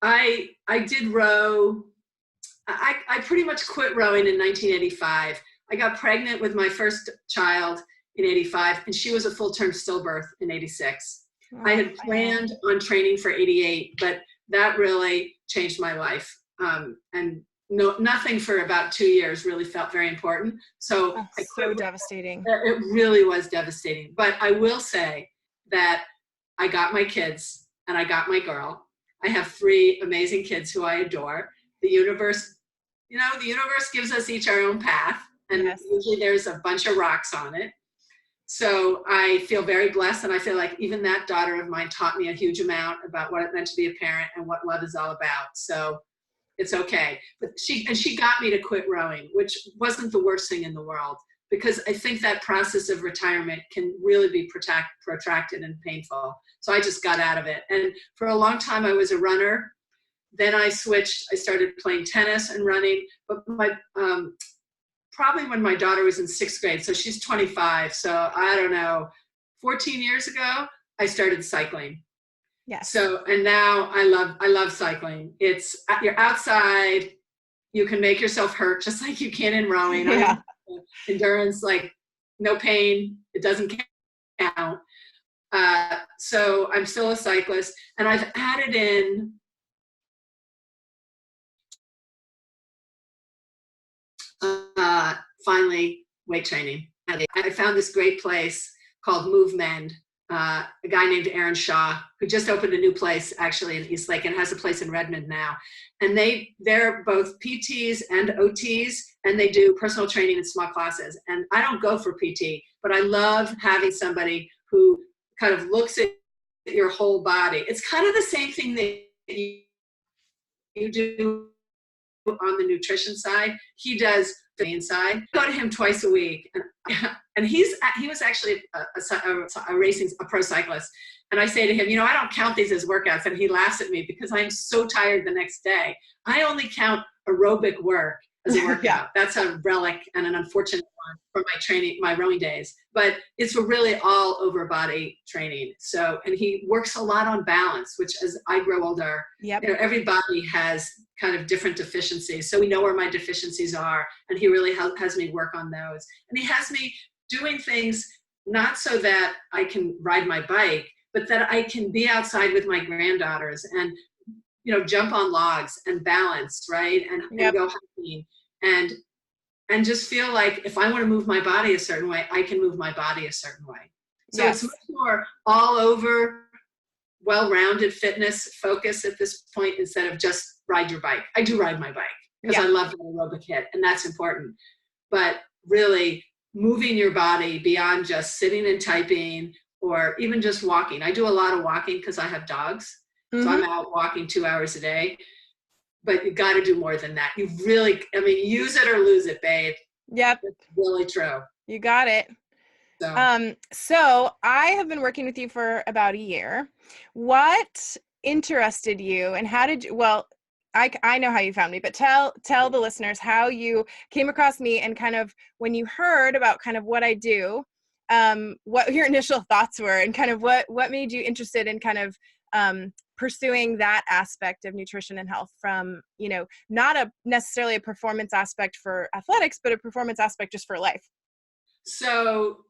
I did row. I pretty much quit rowing in 1985. I got pregnant with my first child in 85, and she was a full-term stillbirth in 86. I had planned on training for 88, but that really changed my life. And nothing for about 2 years really felt very important. So so devastating. It really was devastating. But I will say that I got my kids and I got my girl. I have 3 amazing kids who I adore. The universe gives us each our own path, and usually there's a bunch of rocks on it. So I feel very blessed, and I feel like even that daughter of mine taught me a huge amount about what it meant to be a parent and what love is all about. So it's okay. But she got me to quit rowing, which wasn't the worst thing in the world, because I think that process of retirement can really be protracted and painful. So I just got out of it. And for a long time, I was a runner. then I switched. I started playing tennis and running. But probably when my daughter was in 6th grade, so she's 25. So I don't know, 14 years ago, I started cycling. Yes. So, and now I love cycling. You're outside, you can make yourself hurt just like you can in rowing. Yeah. Endurance, like no pain, it doesn't count. So I'm still a cyclist, and I've added in finally weight training. I found this great place called Move Mend. A guy named Aaron Shaw, who just opened a new place actually in East Lake and has a place in Redmond now. And they're both PTs and OTs, and they do personal training in small classes. And I don't go for PT, but I love having somebody who kind of looks at your whole body. It's kind of the same thing that you do on the nutrition side. He does the inside. I go to him twice a week, and he was actually a pro cyclist. And I say to him, I don't count these as workouts. And he laughs at me because I'm so tired the next day. I only count aerobic work as a workout. Yeah. That's a relic and an unfortunate one from my rowing days. But it's really all over body training. So, and he works a lot on balance, which as I grow older, yep. Everybody has kind of different deficiencies. So we know where my deficiencies are, and he really has me work on those. And he has me doing things not so that I can ride my bike, but that I can be outside with my granddaughters and, jump on logs and balance, right? And, yep. and go hiking and just feel like if I want to move my body a certain way, I can move my body a certain way. So yes. It's much more all over, well-rounded fitness focus at this point instead of just ride your bike. I do ride my bike because I love the aerobic hit, and that's important. But really moving your body beyond just sitting and typing or even just walking. I do a lot of walking because I have dogs. Mm-hmm. So I'm out walking 2 hours a day. But you got to do more than that. You really, use it or lose it, babe. Yep. It's really true. You got it. So I have been working with you for about a year. What interested you, and how did you, I know how you found me, but tell the listeners how you came across me and kind of when you heard about kind of what I do, what your initial thoughts were and kind of what made you interested in kind of pursuing that aspect of nutrition and health from, not necessarily a performance aspect for athletics, but a performance aspect just for life. So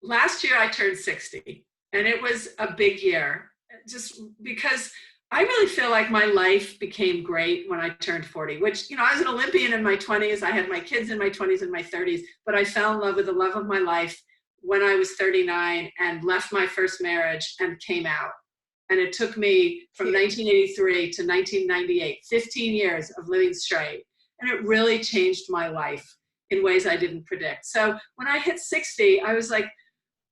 last year I turned 60, and it was a big year just because I really feel like my life became great when I turned 40, which, I was an Olympian in my 20s. I had my kids in my 20s and my 30s, but I fell in love with the love of my life when I was 39 and left my first marriage and came out. And it took me from 1983 to 1998, 15 years of living straight. And it really changed my life in ways I didn't predict. So when I hit 60, I was like,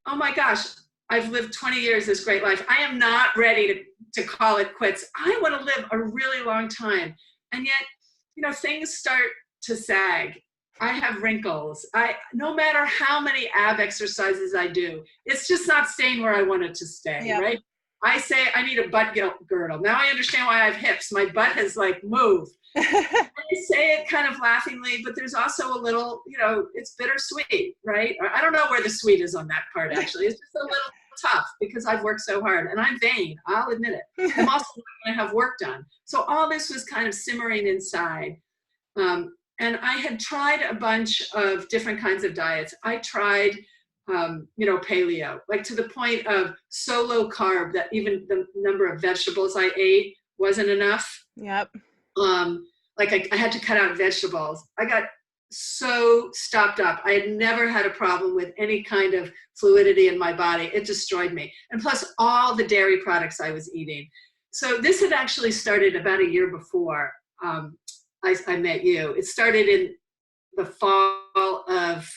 oh my gosh, I've lived 20 years, this great life. I am not ready to call it quits. I want to live a really long time. And yet, things start to sag. I have wrinkles. No matter how many ab exercises I do, it's just not staying where I want it to stay, right? I say I need a butt girdle. Now I understand why I have hips. My butt has moved. I say it kind of laughingly, but there's also a little, it's bittersweet, right? I don't know where the sweet is on that part, actually. It's just a little tough because I've worked so hard, and I'm vain. I'll admit it. I'm also going to have work done. So all this was kind of simmering inside. And I had tried a bunch of different kinds of diets. I tried paleo, to the point of so low carb that even the number of vegetables I ate wasn't enough. Yep. I had to cut out vegetables. I got so stopped up. I had never had a problem with any kind of fluidity in my body. It destroyed me. And plus all the dairy products I was eating. So this had actually started about a year before I met you. It started in the fall of,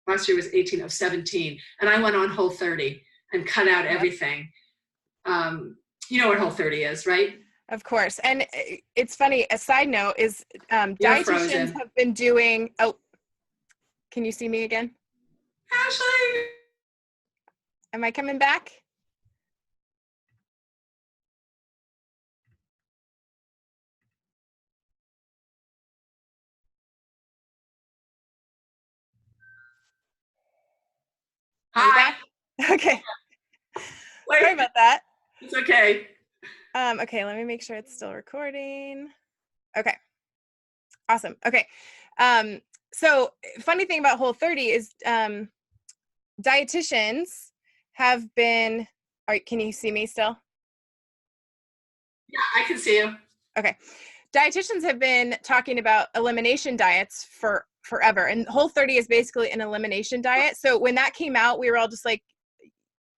last year was 18 of 17. And I went on Whole30 and cut out everything. You know what Whole30 is, right? Of course. And it's funny, a side note is dietitians have been doing, can you see me again? Ashley! Am I coming back? Are you Hi. back? Okay. Wait, Sorry about that. it's okay. Okay, let me make sure it's still recording. Okay. Awesome. Okay. So funny thing about Whole30 is dietitians have been, can you see me still? Yeah, I can see you. Okay. Dietitians have been talking about elimination diets for forever. And Whole30 is basically an elimination diet. So when that came out, we were all just like,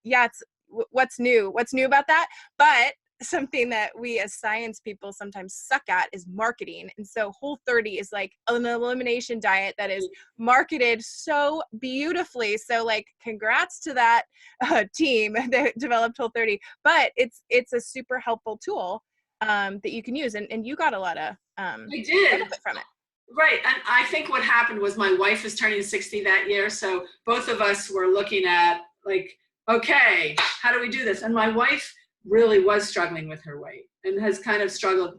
yeah, it's what's new? What's new about that? But something that we as science people sometimes suck at is marketing. And so Whole30 is like an elimination diet that is marketed so beautifully. So like, congrats to that team that developed Whole30. But it's a super helpful tool that you can use. And you got a lot of I did. benefit from it. Right. And I think what happened was my wife was turning 60 that year. So both of us were looking at like, okay, how do we do this? And my wife really was struggling with her weight and has kind of struggled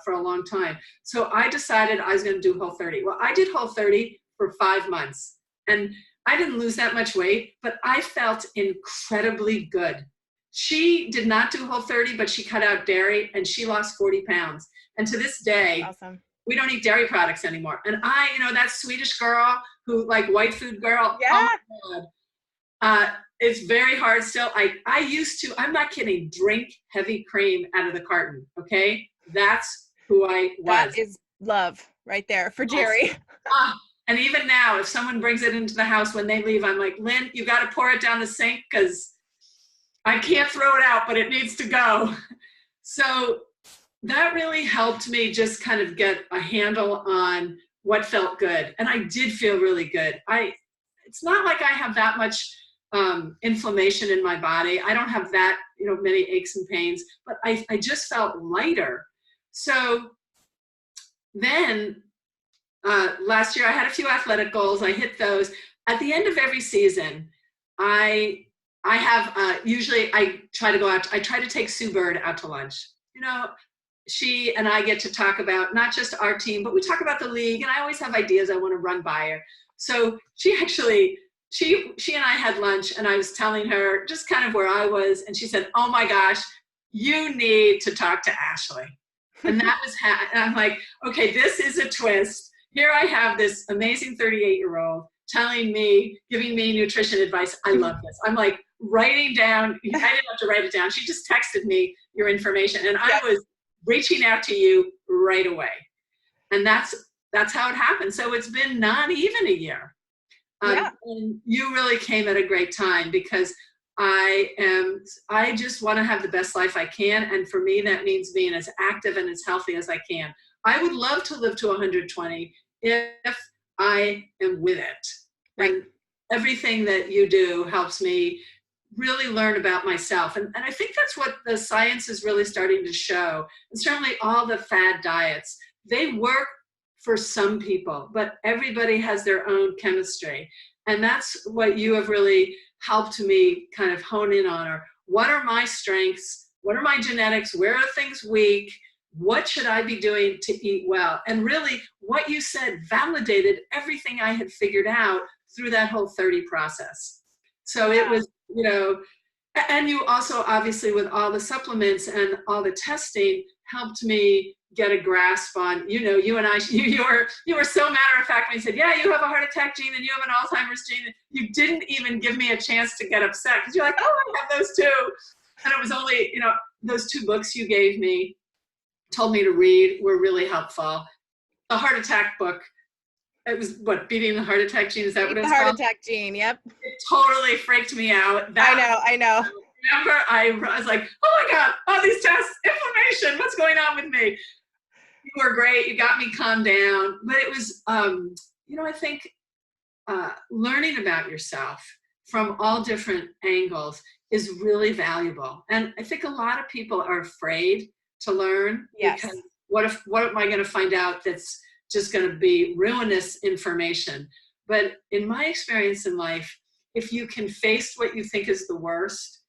for a long time. So I decided I was going to do Whole30. Well, I did Whole30 for 5 months and I didn't lose that much weight, but I felt incredibly good. She did not do Whole30, but she cut out dairy and she lost 40 pounds. And to this day, awesome. We don't eat dairy products anymore. And I, that Swedish girl who like white food girl, yeah. Oh my God. It's very hard still. I used to, I'm not kidding, drink heavy cream out of the carton. Okay. That's who I was. That is love right there for Jerry. And even now, if someone brings it into the house when they leave, I'm like, Lynn, you got to pour it down the sink because I can't throw it out, but it needs to go. So that really helped me just kind of get a handle on what felt good. And I did feel really good. It's not like I have that much inflammation in my body. I don't have that, many aches and pains, but I just felt lighter. So then last year I had a few athletic goals. I hit those. At the end of every season, I have, usually I try to go out, I try to take Sue Bird out to lunch. She and I get to talk about not just our team, but we talk about the league, and I always have ideas I want to run by her. So she and I had lunch, and I was telling her just kind of where I was, and she said, "Oh my gosh, you need to talk to Ashley." And that was, and I'm like, okay, this is a twist. Here I have this amazing 38-year-old telling me, giving me nutrition advice. I love this. I'm like writing down, I didn't have to write it down. She just texted me your information, and I was reaching out to you right away. And that's how it happened. So it's been not even a year. And you really came at a great time because I just want to have the best life I can. And for me, that means being as active and as healthy as I can. I would love to live to 120 if I am with it. Right. And everything that you do helps me really learn about myself. And I think that's what the science is really starting to show. And certainly all the fad diets, they work for some people, but everybody has their own chemistry. And that's what you have really helped me kind of hone in on. Or what are my strengths? What are my genetics? Where are things weak? What should I be doing to eat well? And really what you said validated everything I had figured out through that Whole30 process. So it was, and you also obviously with all the supplements and all the testing helped me get a grasp on, you and I, you were so matter of fact when you said, yeah, you have a heart attack gene and you have an Alzheimer's gene. You didn't even give me a chance to get upset because you're like, oh, I have those too. And it was only, those 2 books you gave me, told me to read were really helpful. The heart attack book, it was Beating the Heart Attack Gene. Is that what it was called? The heart attack gene. Yep. It totally freaked me out. I know. Remember, I was like, oh my God, all these tests, inflammation, what's going on with me? You were great. You got me calmed down. But it was, I think learning about yourself from all different angles is really valuable. And I think a lot of people are afraid to learn. Yes. Because what am I going to find out that's just going to be ruinous information? But in my experience in life, if you can face what you think is the worst,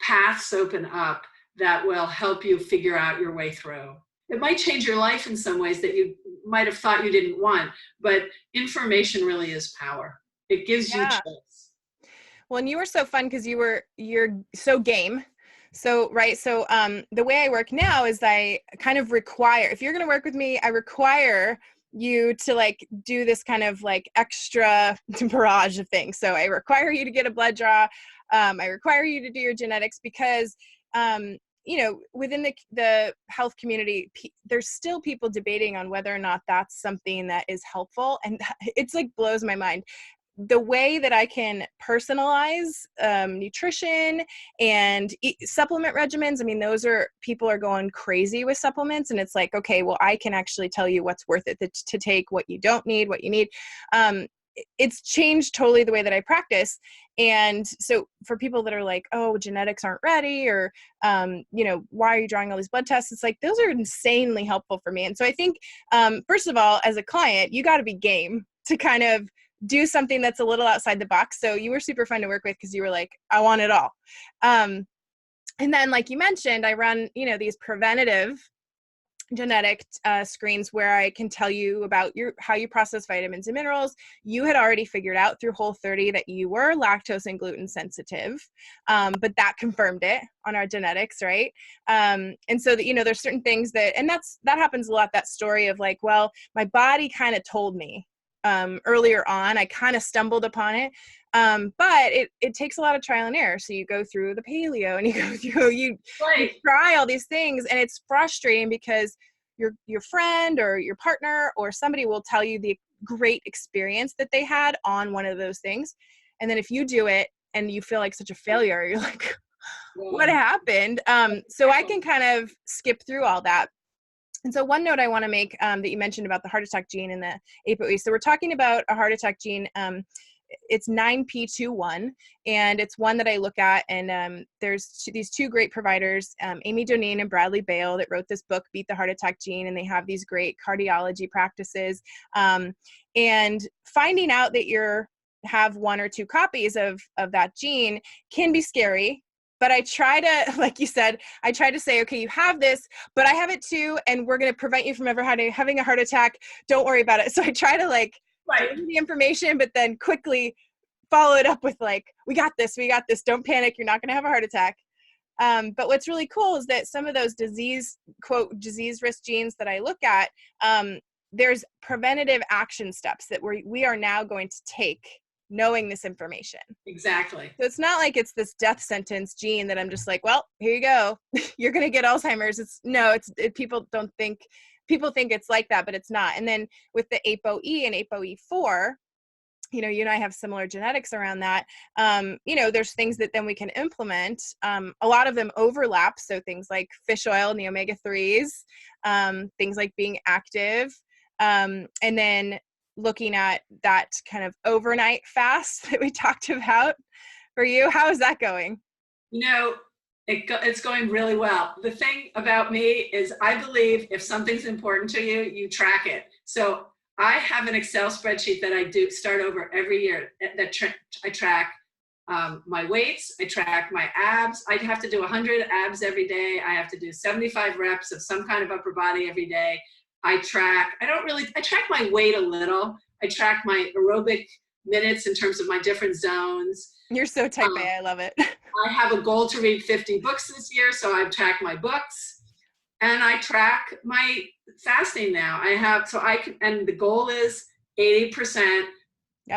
paths open up that will help you figure out your way through. It might change your life in some ways that you might have thought you didn't want, but information really is power. It gives you choice. Well, and you were so fun because you're so game. So, right. So, the way I work now is I kind of require, if you're going to work with me, I require you to like do this kind of like extra barrage of things. So I require you to get a blood draw. I require you to do your genetics because, you know, within the health community, there's still people debating on whether or not that's something that is helpful. And it's like blows my mind. The way that I can personalize nutrition and supplement regimens. I mean, people are going crazy with supplements, and it's like, okay, well, I can actually tell you what's worth it to take, what you don't need, what you need. It's changed totally the way that I practice. And so for people that are like, oh, genetics aren't ready, or, you know, why are you drawing all these blood tests? It's like, those are insanely helpful for me. And so I think, first of all, as a client, you got to be game to kind of do something that's a little outside the box. So you were super fun to work with because you were like, I want it all. And then, like you mentioned, I run, you know, these preventative genetic screens where I can tell you about how you process vitamins and minerals. You had already figured out through Whole30 that you were lactose and gluten sensitive, but that confirmed it on our genetics, right? And so that, you know, there's certain things that happens a lot, that story of like, well, my body kind of told me earlier on, I kind of stumbled upon it. But it takes a lot of trial and error. So you go through the paleo and you try all these things, and it's frustrating because your friend or your partner or somebody will tell you the great experience that they had on one of those things. And then if you do it and you feel like such a failure, you're like, what happened? So I can kind of skip through all that. And so one note I want to make that you mentioned about the heart attack gene and the ApoE. So we're talking about a heart attack gene. It's 9p21, and it's one that I look at. And there's these two great providers, Amy Doneen and Bradley Bale, that wrote this book, Beat the Heart Attack Gene, and they have these great cardiology practices. And finding out that you have one or two copies of that gene can be scary. But I try to, like you said, I try to say, okay, you have this, but I have it too, and we're going to prevent you from ever having a heart attack. Don't worry about it. So I try to like give you the information, but then quickly follow it up with like, we got this. Don't panic. You're not going to have a heart attack. But what's really cool is that some of those disease risk genes that I look at, there's preventative action steps that we are now going to take, knowing this information. Exactly. So it's not like it's this death sentence gene that I'm just like, well, here you go. You're going to get Alzheimer's. People think it's like that, but it's not. And then with the ApoE and ApoE4, you know, you and I have similar genetics around that. You know, there's things that then we can implement. A lot of them overlap. So things like fish oil and the omega-3s, things like being active, and then looking at that kind of overnight fast that we talked about. For you, how is that going? You know, it's going really well. The thing about me is I believe if something's important to you, you track it. So I have an Excel spreadsheet that I do start over every year that I track my weights, I track my abs. I have to do 100 abs every day. I have to do 75 reps of some kind of upper body every day. I track my weight a little. I track my aerobic minutes in terms of my different zones. You're so type A, I love it. I have a goal to read 50 books this year, so I track my books. And I track my fasting now. And the goal is 80%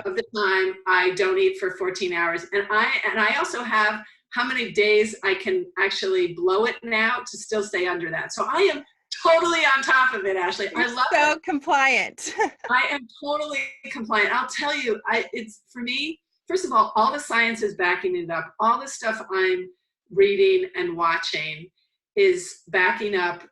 of the time I don't eat for 14 hours. And I also have how many days I can actually blow it now to still stay under that. So I am totally on top of it, Ashley. I love it. So compliant. I am totally compliant. I'll tell you, it's for me, first of all the science is backing it up. All the stuff I'm reading and watching is backing up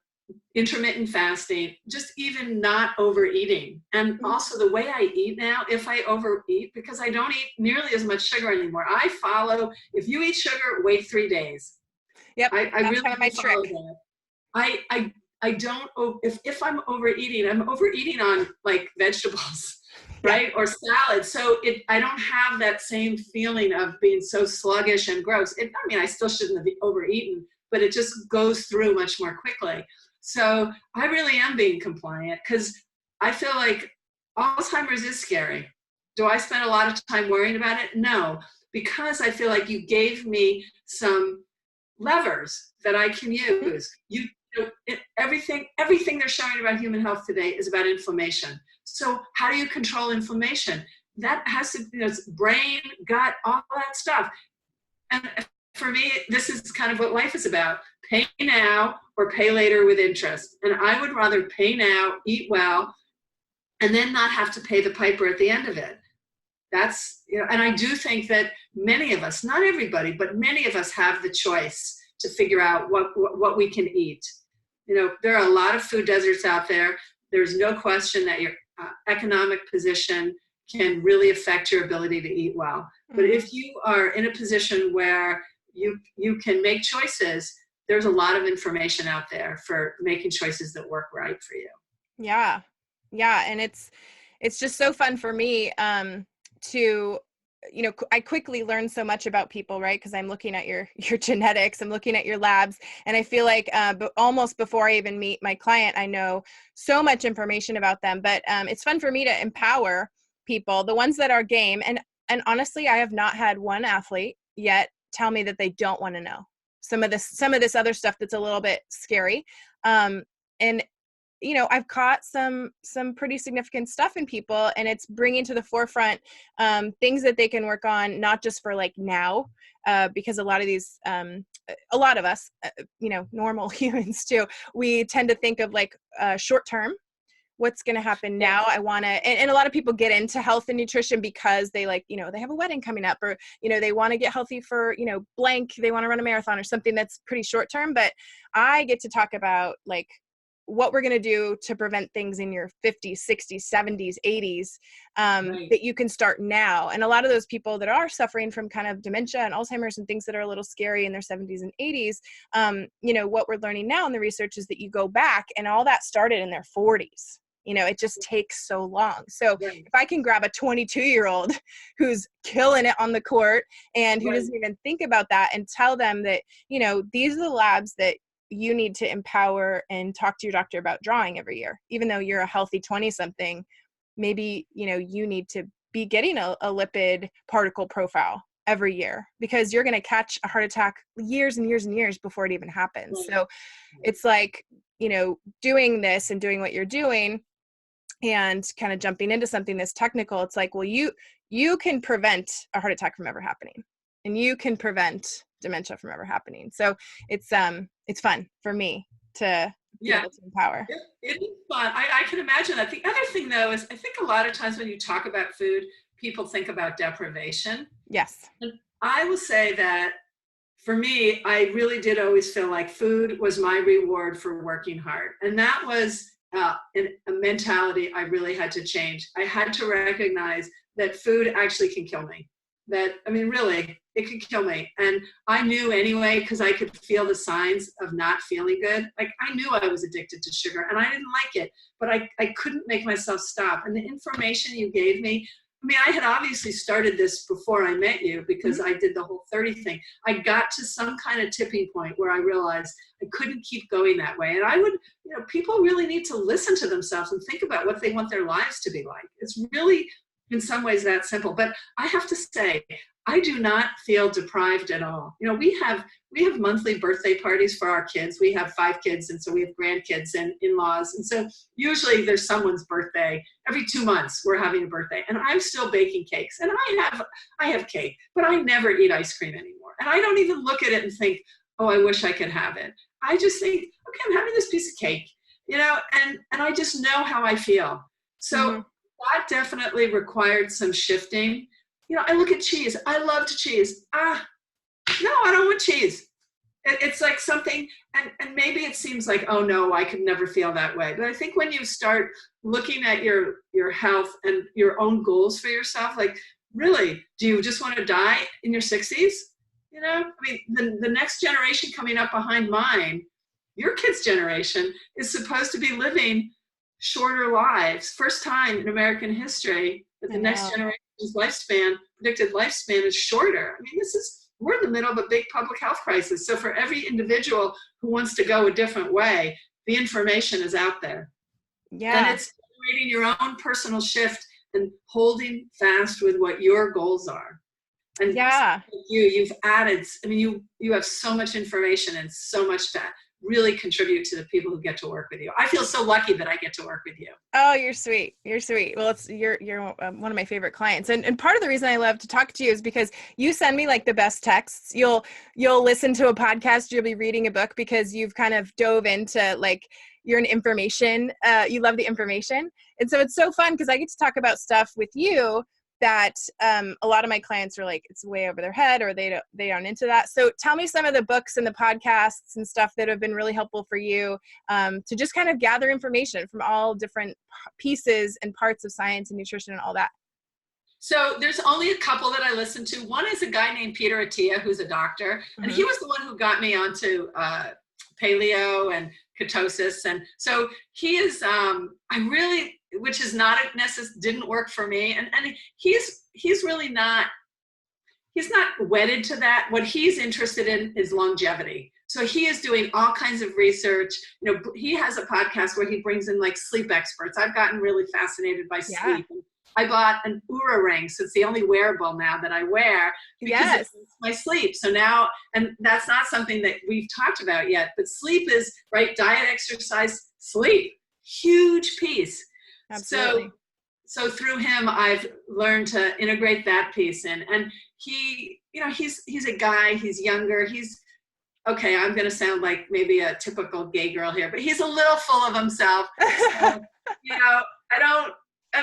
intermittent fasting, just even not overeating. And also the way I eat now, if I overeat, because I don't eat nearly as much sugar anymore. I follow, if you eat sugar, wait 3 days. Yep, I that's really kind of my trick. That. I don't, if I'm overeating on like vegetables, right? Or salad. So I don't have that same feeling of being so sluggish and gross. I still shouldn't have overeaten, but it just goes through much more quickly. So I really am being compliant because I feel like Alzheimer's is scary. Do I spend a lot of time worrying about it? No. because I feel like you gave me some levers that I can use. Everything they're showing about human health today is about inflammation. So how do you control inflammation? That has to, it's brain, gut, all that stuff. And for me, this is kind of what life is about. Pay now or pay later with interest. And I would rather pay now, eat well, and then not have to pay the piper at the end of it. That's, and I do think that many of us, not everybody, but many of us have the choice to figure out what we can eat. There are a lot of food deserts out there. There's no question that your economic position can really affect your ability to eat well. But if you are in a position where you can make choices, there's a lot of information out there for making choices that work right for you. Yeah. And it's just so fun for me to, I quickly learn so much about people, right? Because I'm looking at your genetics, I'm looking at your labs, and I feel like almost before I even meet my client, I know so much information about them. But it's fun for me to empower people, the ones that are game. And honestly, I have not had one athlete yet tell me that they don't want to know some of this other stuff that's a little bit scary. And I've caught some pretty significant stuff in people, and it's bringing to the forefront things that they can work on, not just for like now, because a lot of us, normal humans too, we tend to think of like short term. What's going to happen now? I want to, and a lot of people get into health and nutrition because they like, they have a wedding coming up, or, they want to get healthy for, blank, they want to run a marathon or something that's pretty short term. But I get to talk about like what we're going to do to prevent things in your 50s, 60s, 70s, 80s, right, that you can start now. And a lot of those people that are suffering from kind of dementia and Alzheimer's and things that are a little scary in their 70s and 80s, what we're learning now in the research is that you go back and all that started in their 40s. It just takes so long. So right, if I can grab a 22-year-old who's killing it on the court and who right, doesn't even think about that, and tell them that, these are the labs that you need to empower and talk to your doctor about drawing every year. Even though you're a healthy 20-something, maybe, you need to be getting a lipid particle profile every year, because you're going to catch a heart attack years and years and years before it even happens. Right. So it's like, doing this and doing what you're doing and kind of jumping into something that's technical. It's like, well, you can prevent a heart attack from ever happening, and you can prevent dementia from ever happening. So it's fun for me to be able to empower. It is fun. I can imagine that. The other thing though is I think a lot of times when you talk about food, people think about deprivation. Yes. And I will say that for me, I really did always feel like food was my reward for working hard. And that was a mentality I really had to change. I had to recognize that food actually can kill me. Really, it could kill me. And I knew anyway, because I could feel the signs of not feeling good. Like I knew I was addicted to sugar and I didn't like it, but I couldn't make myself stop. And the information you gave me, I had obviously started this before I met you because I did the whole 30 thing. I got to some kind of tipping point where I realized I couldn't keep going that way. And I would, people really need to listen to themselves and think about what they want their lives to be like. It's really, in some ways, that simple. But I have to say, I do not feel deprived at all. We have monthly birthday parties for our kids. We have 5 kids, and so we have grandkids and in-laws. And so usually there's someone's birthday. Every 2 months we're having a birthday. And I'm still baking cakes. And I have cake, but I never eat ice cream anymore. And I don't even look at it and think, oh, I wish I could have it. I just think, okay, I'm having this piece of cake, and I just know how I feel. So that definitely required some shifting. I look at cheese. I loved cheese. No, I don't want cheese. It's like something, and maybe it seems like, oh no, I could never feel that way. But I think when you start looking at your health and your own goals for yourself, like really, do you just want to die in your 60s? The next generation coming up behind mine, your kids' generation, is supposed to be living shorter lives. First time in American history that the next generation's predicted lifespan is shorter. We're in the middle of a big public health crisis. So for every individual who wants to go a different way, the information is out there. Yeah. And it's generating your own personal shift and holding fast with what your goals are. And Yeah. you've added, I mean, you have so much information and so much to really contribute to the people who get to work with you. I feel so lucky that I get to work with you. Oh, you're sweet. You're sweet. Well, you're one of my favorite clients. And part of the reason I love to talk to you is because you send me like the best texts. You'll listen to a podcast, you'll be reading a book because you've kind of dove into like, you're an information, you love the information. And so it's so fun because I get to talk about stuff with you that a lot of my clients are like, it's way over their head, or they aren't into that. So tell me some of the books and the podcasts and stuff that have been really helpful for you to just kind of gather information from all different pieces and parts of science and nutrition and all that. So there's only a couple that I listen to. One is a guy named Peter Attia, who's a doctor, and he was the one who got me onto paleo and ketosis. And so he is, which is not didn't work for me. And he's really not, he's not wedded to that. What he's interested in is longevity. So he is doing all kinds of research. You know, he has a podcast where he brings in like sleep experts. I've gotten really fascinated by sleep. I bought an Oura ring, so it's the only wearable now that I wear because it makes my sleep. So now, and that's not something that we've talked about yet, but sleep is, right, diet, exercise, sleep, huge piece. Absolutely. So through him, I've learned to integrate that piece in. And he, you know, he's a guy, he's younger, okay, I'm going to sound like maybe a typical gay girl here, but he's a little full of himself. So, you know,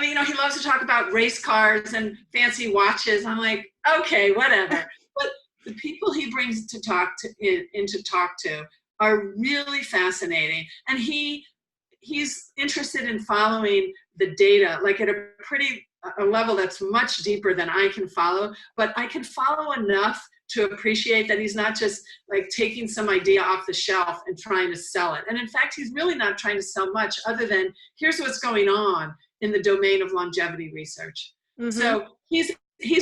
you know, he loves to talk about race cars and fancy watches. I'm like, okay, whatever. But the people he brings to talk to are really fascinating. And he's interested in following the data, like at a level that's much deeper than I can follow, but I can follow enough to appreciate that he's not just like taking some idea off the shelf and trying to sell it. And in fact, he's really not trying to sell much other than here's what's going on in the domain of longevity research. So he's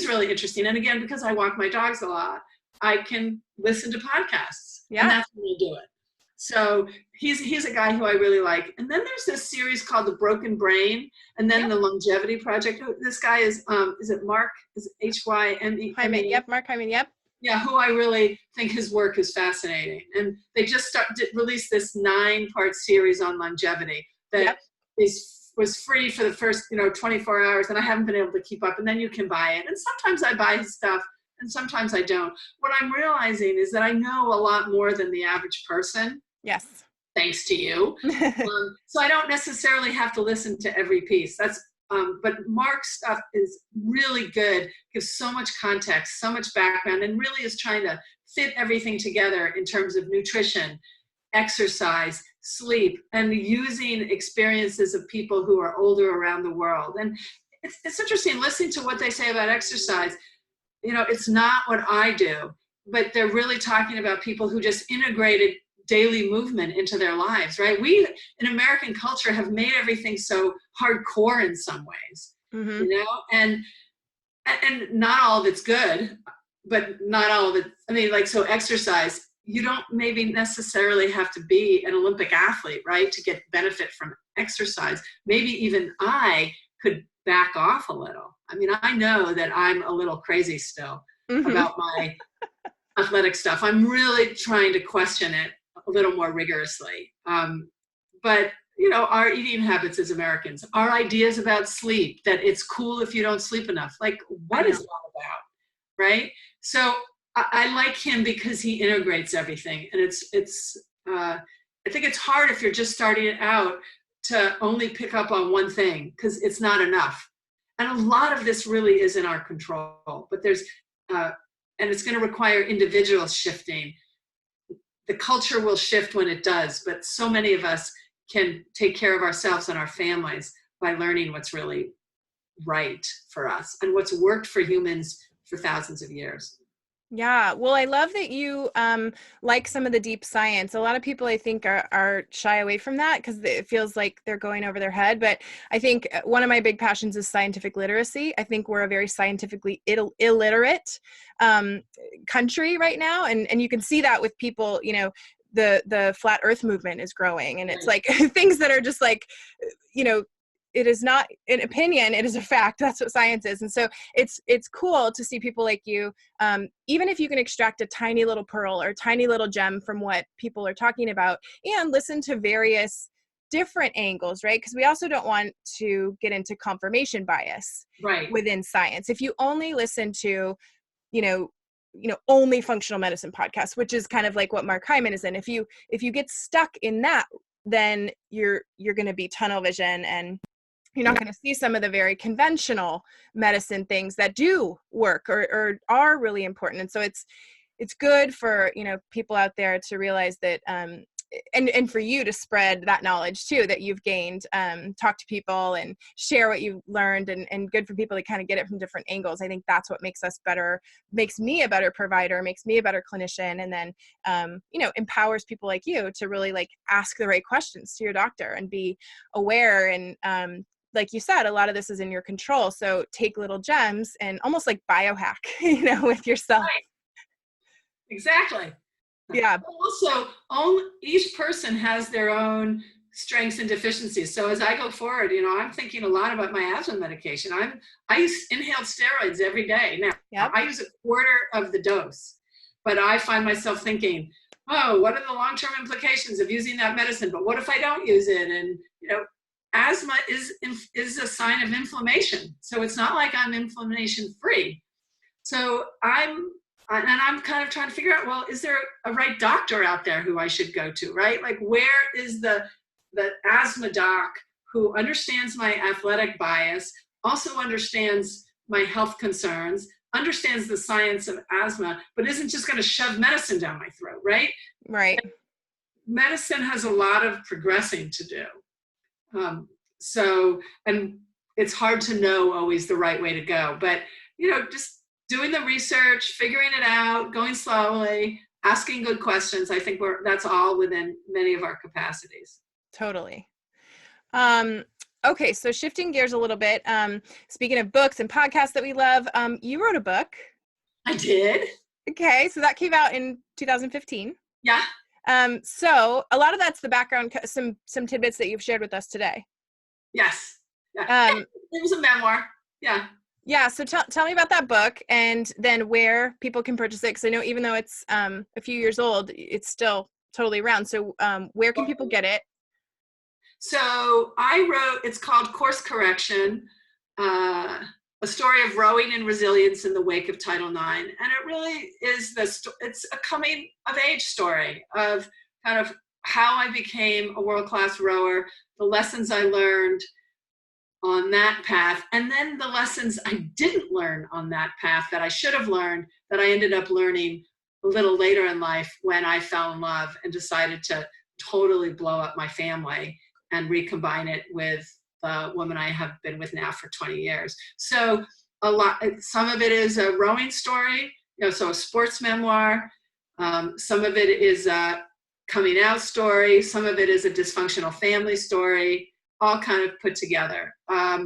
really interesting. And again, because I walk my dogs a lot, I can listen to podcasts. And that's when I do it. So he's a guy who I really like. And then there's this series called The Broken Brain, and then the Longevity Project. This guy is it Mark? Is it Hyman? Hyman, yep, Mark Hyman, yep. Yeah, who I really think his work is fascinating. And they just released this 9-part series on longevity that was free for the first 24 hours, and I haven't been able to keep up. And then you can buy it. And sometimes I buy his stuff, and sometimes I don't. What I'm realizing is that I know a lot more than the average person. Yes. Thanks to you. So I don't necessarily have to listen to every piece. But Mark's stuff is really good, gives so much context, so much background, and really is trying to fit everything together in terms of nutrition, exercise, sleep, and using experiences of people who are older around the world. And it's interesting listening to what they say about exercise. You know, it's not what I do, but they're really talking about people who just integrated daily movement into their lives, right? We in American culture have made everything so hardcore in some ways, you know, and not all of it's good, but not all of it. I mean, like, so exercise, you don't maybe necessarily have to be an Olympic athlete, right, to get benefit from exercise. Maybe even I could back off a little. I mean, I know that I'm a little crazy still about my athletic stuff. I'm really trying to question it a little more rigorously. But, you know, our eating habits as Americans, our ideas about sleep, that it's cool if you don't sleep enough. Like, what is that about, right? So I like him because he integrates everything. And I think it's hard if you're just starting it out to only pick up on one thing, because it's not enough. And a lot of this really is in our control, but and it's going to require individual shifting. The culture will shift when it does, but so many of us can take care of ourselves and our families by learning what's really right for us and what's worked for humans for thousands of years. Yeah. Well, I love that you like some of the deep science. A lot of people, I think, are shy away from that because it feels like they're going over their head. But I think one of my big passions is scientific literacy. I think we're a very scientifically illiterate country right now. And you can see that with people, you know, the flat earth movement is growing. And it's like things that are just like, you know, it is not an opinion, it is a fact. That's what science is. And so it's cool to see people like you, even if you can extract a tiny little pearl or tiny little gem from what people are talking about, and listen to various different angles, right? Because we also don't want to get into confirmation bias within science. If you only listen to, only functional medicine podcasts, which is kind of like what Mark Hyman is in, if you get stuck in that, then you're going to be tunnel vision, and you're not going to see some of the very conventional medicine things that do work or are really important. And so it's good for, people out there to realize that, and for you to spread that knowledge too, that you've gained, talk to people and share what you've learned, and good for people to kind of get it from different angles. I think that's what makes us better, makes me a better provider, makes me a better clinician. And then, empowers people like you to really like ask the right questions to your doctor and be aware. And, like you said, a lot of this is in your control. So take little gems and almost like biohack, with yourself. Right. Exactly. Yeah. Also, each person has their own strengths and deficiencies. So as I go forward, I'm thinking a lot about my asthma medication. I use inhaled steroids every day. Now, I use a quarter of the dose, but I find myself thinking, oh, what are the long-term implications of using that medicine? But what if I don't use it? And, asthma is a sign of inflammation. So it's not like I'm inflammation free. So I'm kind of trying to figure out, well, is there a right doctor out there who I should go to, right? Like, where is the asthma doc who understands my athletic bias, also understands my health concerns, understands the science of asthma, but isn't just going to shove medicine down my throat, right? Right. And medicine has a lot of progressing to do. And it's hard to know always the right way to go, but, just doing the research, figuring it out, going slowly, asking good questions. I think that's all within many of our capacities. Totally. Okay. So shifting gears a little bit, speaking of books and podcasts that we love, you wrote a book. I did. Okay. So that came out in 2015. Yeah. So a lot of that's the background, some tidbits that you've shared with us today. Yes. Yeah. It was a memoir. Yeah. Yeah. So tell me about that book, and then where people can purchase it. Because I know even though it's a few years old, it's still totally around. So where can people get it? So it's called Course Correction, a story of rowing and resilience in the wake of Title IX. And it really is it's a coming of age story of kind of how I became a world-class rower, the lessons I learned on that path, and then the lessons I didn't learn on that path that I should have learned, that I ended up learning a little later in life when I fell in love and decided to totally blow up my family and recombine it with the woman I have been with now for 20 years. So some of it is a rowing story, so a sports memoir. Some of it is a coming out story. Some of it is a dysfunctional family story, all kind of put together. I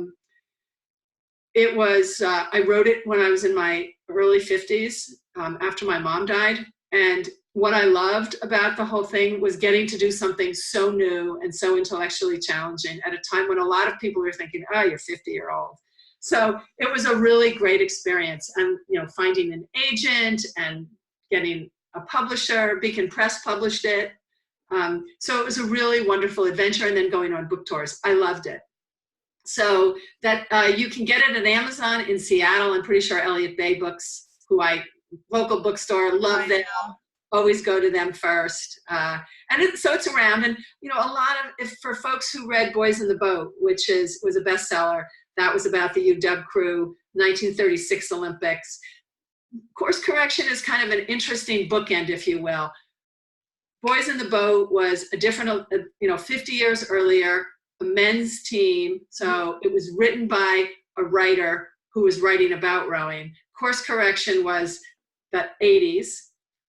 wrote it when I was in my early 50s, after my mom died. And what I loved about the whole thing was getting to do something so new and so intellectually challenging at a time when a lot of people are thinking, oh, you're 50-year-old. So it was a really great experience. And, finding an agent and getting a publisher. Beacon Press published it. So it was a really wonderful adventure, and then going on book tours. I loved it. So that you can get it at Amazon in Seattle. I'm pretty sure Elliott Bay Books, local bookstore, love them. Always go to them first. So it's around. And, for folks who read Boys in the Boat, which was a bestseller, that was about the UW crew, 1936 Olympics. Course Correction is kind of an interesting bookend, if you will. Boys in the Boat was a different, 50 years earlier, a men's team. So it was written by a writer who was writing about rowing. Course Correction was the 80s.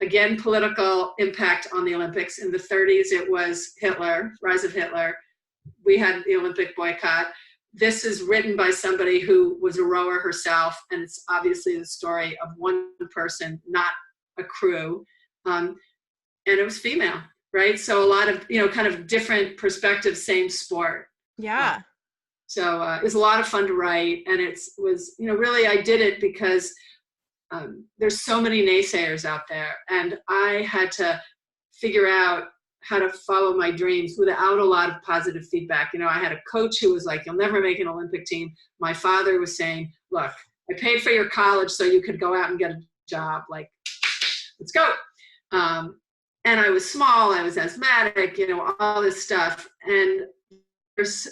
Again, political impact on the Olympics. In the 30s, it was Hitler, rise of Hitler. We had the Olympic boycott. This is written by somebody who was a rower herself, and it's obviously the story of one person, not a crew. And it was female, right? So a lot of, kind of different perspectives, same sport. Yeah. So it was a lot of fun to write, and it was, really I did it because there's so many naysayers out there, and I had to figure out how to follow my dreams without a lot of positive feedback. I had a coach who was like, "You'll never make an Olympic team." My father was saying, "Look, I paid for your college so you could go out and get a job. Like, let's go." And I was small, I was asthmatic, all this stuff. And there's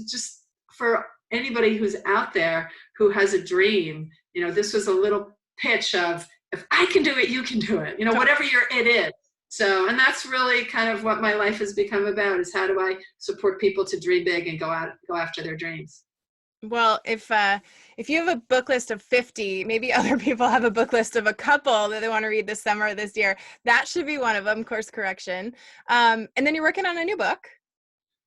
just, for anybody who's out there who has a dream, this was a little pitch of, if I can do it, you can do it, whatever it is. So, and that's really kind of what my life has become about, is how do I support people to dream big and go after their dreams. Well, if you have a book list of 50, maybe other people have a book list of a couple that they want to read this summer or this year, that should be one of them, course correction. And then you're working on a new book.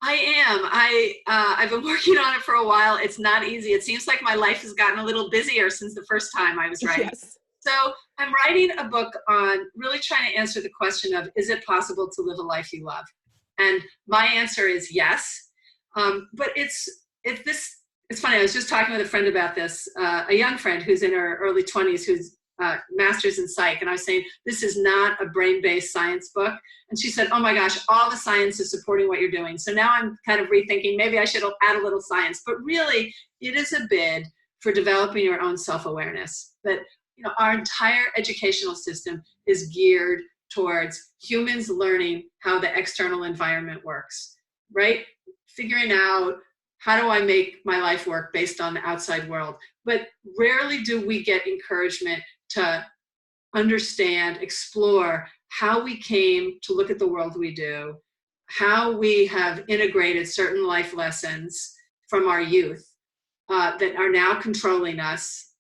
I am. I've been working on it for a while. It's not easy. It seems like my life has gotten a little busier since the first time I was writing. Yes. So I'm writing a book on really trying to answer the question of, is it possible to live a life you love? And my answer is yes. But it's funny. I was just talking with a friend about this, a young friend who's in her early 20s, who's master's in psych. And I was saying, this is not a brain-based science book. And she said, "Oh my gosh, all the science is supporting what you're doing." So now I'm kind of rethinking, maybe I should add a little science. But really, it is a bid for developing your own self-awareness. That our entire educational system is geared towards humans learning how the external environment works, right? Figuring out, how do I make my life work based on the outside world? But rarely do we get encouragement to understand, explore how we came to look at the world we do, how we have integrated certain life lessons from our youth that are now controlling us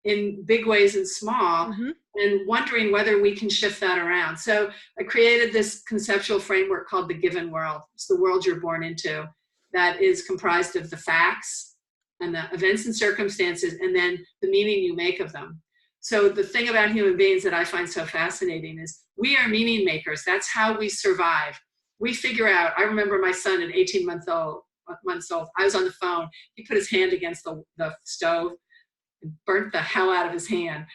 in big ways and small, and wondering whether we can shift that around. So I created this conceptual framework called the given world. It's the world you're born into, that is comprised of the facts and the events and circumstances, and then the meaning you make of them. So the thing about human beings that I find so fascinating is we are meaning makers. That's how we survive. We figure out, I remember my son at 18 months old, I was on the phone. He put his hand against the stove and burnt the hell out of his hand.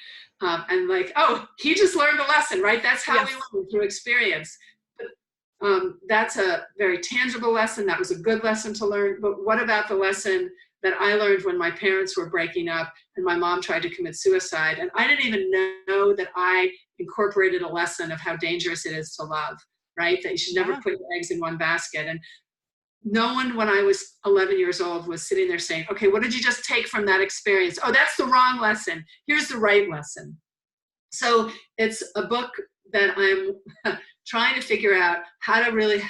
And like, oh, he just learned a lesson, right? That's how we learn, through experience. But that's a very tangible lesson. That was a good lesson to learn. But what about the lesson that I learned when my parents were breaking up and my mom tried to commit suicide? And I didn't even know that I incorporated a lesson of how dangerous it is to love, right? That you should never put your eggs in one basket. And no one, when I was 11 years old, was sitting there saying, "Okay, what did you just take from that experience? Oh, that's the wrong lesson. Here's the right lesson." So it's a book that I'm trying to figure out how to really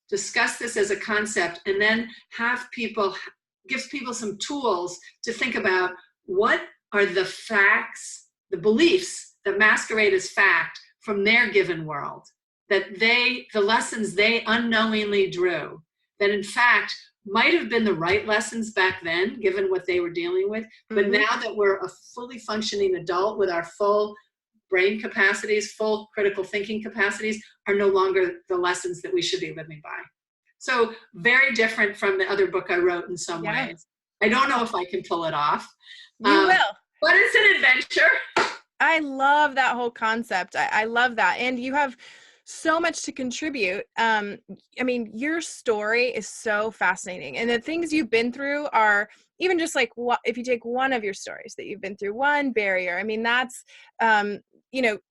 discuss this as a concept, and then gives people some tools to think about what are the facts, the beliefs that masquerade as fact from their given world, that the lessons they unknowingly drew, that in fact might have been the right lessons back then, given what they were dealing with. But now that we're a fully functioning adult with our full brain capacities, full critical thinking capacities, are no longer the lessons that we should be living by. So very different from the other book I wrote in some ways. I don't know if I can pull it off. You will. But it's an adventure. I love that whole concept. I love that. And you have so much to contribute. I mean, your story is so fascinating. And the things you've been through are even just like, if you take one of your stories that you've been through, one barrier, I mean, that's,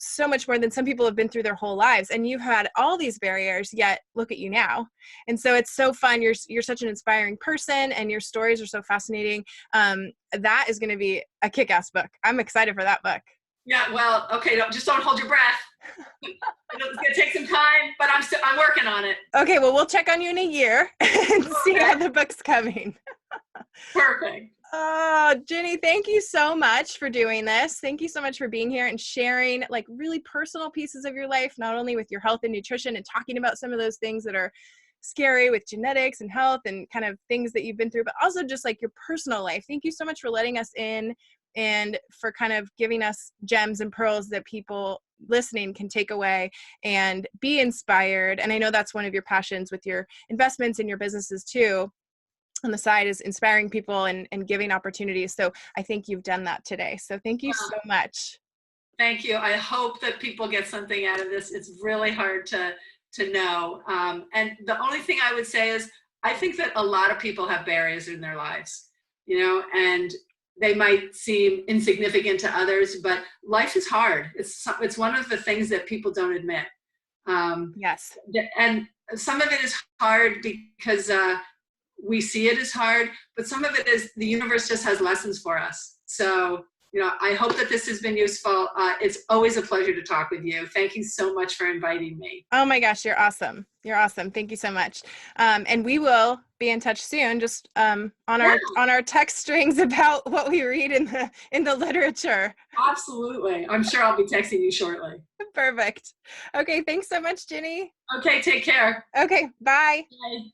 so much more than some people have been through their whole lives. And you've had all these barriers, yet look at you now. And so it's so fun. You're such an inspiring person, and your stories are so fascinating. That is going to be a kick-ass book. I'm excited for that book. Yeah, well, okay, just don't hold your breath. It's going to take some time, but I'm working on it. Okay, well, we'll check on you in a year and see how the book's coming. Perfect. Ginny, thank you so much for doing this. Thank you so much for being here and sharing like really personal pieces of your life, not only with your health and nutrition and talking about some of those things that are scary with genetics and health and kind of things that you've been through, but also just like your personal life. Thank you so much for letting us in and for kind of giving us gems and pearls that people listening can take away and be inspired. And I know that's one of your passions with your investments and your businesses too. on the side is inspiring people and giving opportunities. So I think you've done that today. So thank you so much. Thank you. I hope that people get something out of this. It's really hard to know. And the only thing I would say is, I think that a lot of people have barriers in their lives, and they might seem insignificant to others, but life is hard. It's one of the things that people don't admit. Yes. And some of it is hard because we see it as hard, but some of it is the universe just has lessons for us. So, I hope that this has been useful. It's always a pleasure to talk with you. Thank you so much for inviting me. Oh my gosh, you're awesome. You're awesome. Thank you so much. And we will be in touch soon, just on our text strings about what we read in the literature. Absolutely. I'm sure I'll be texting you shortly. Perfect. Okay, thanks so much, Ginny. Okay, take care. Okay, bye. Bye.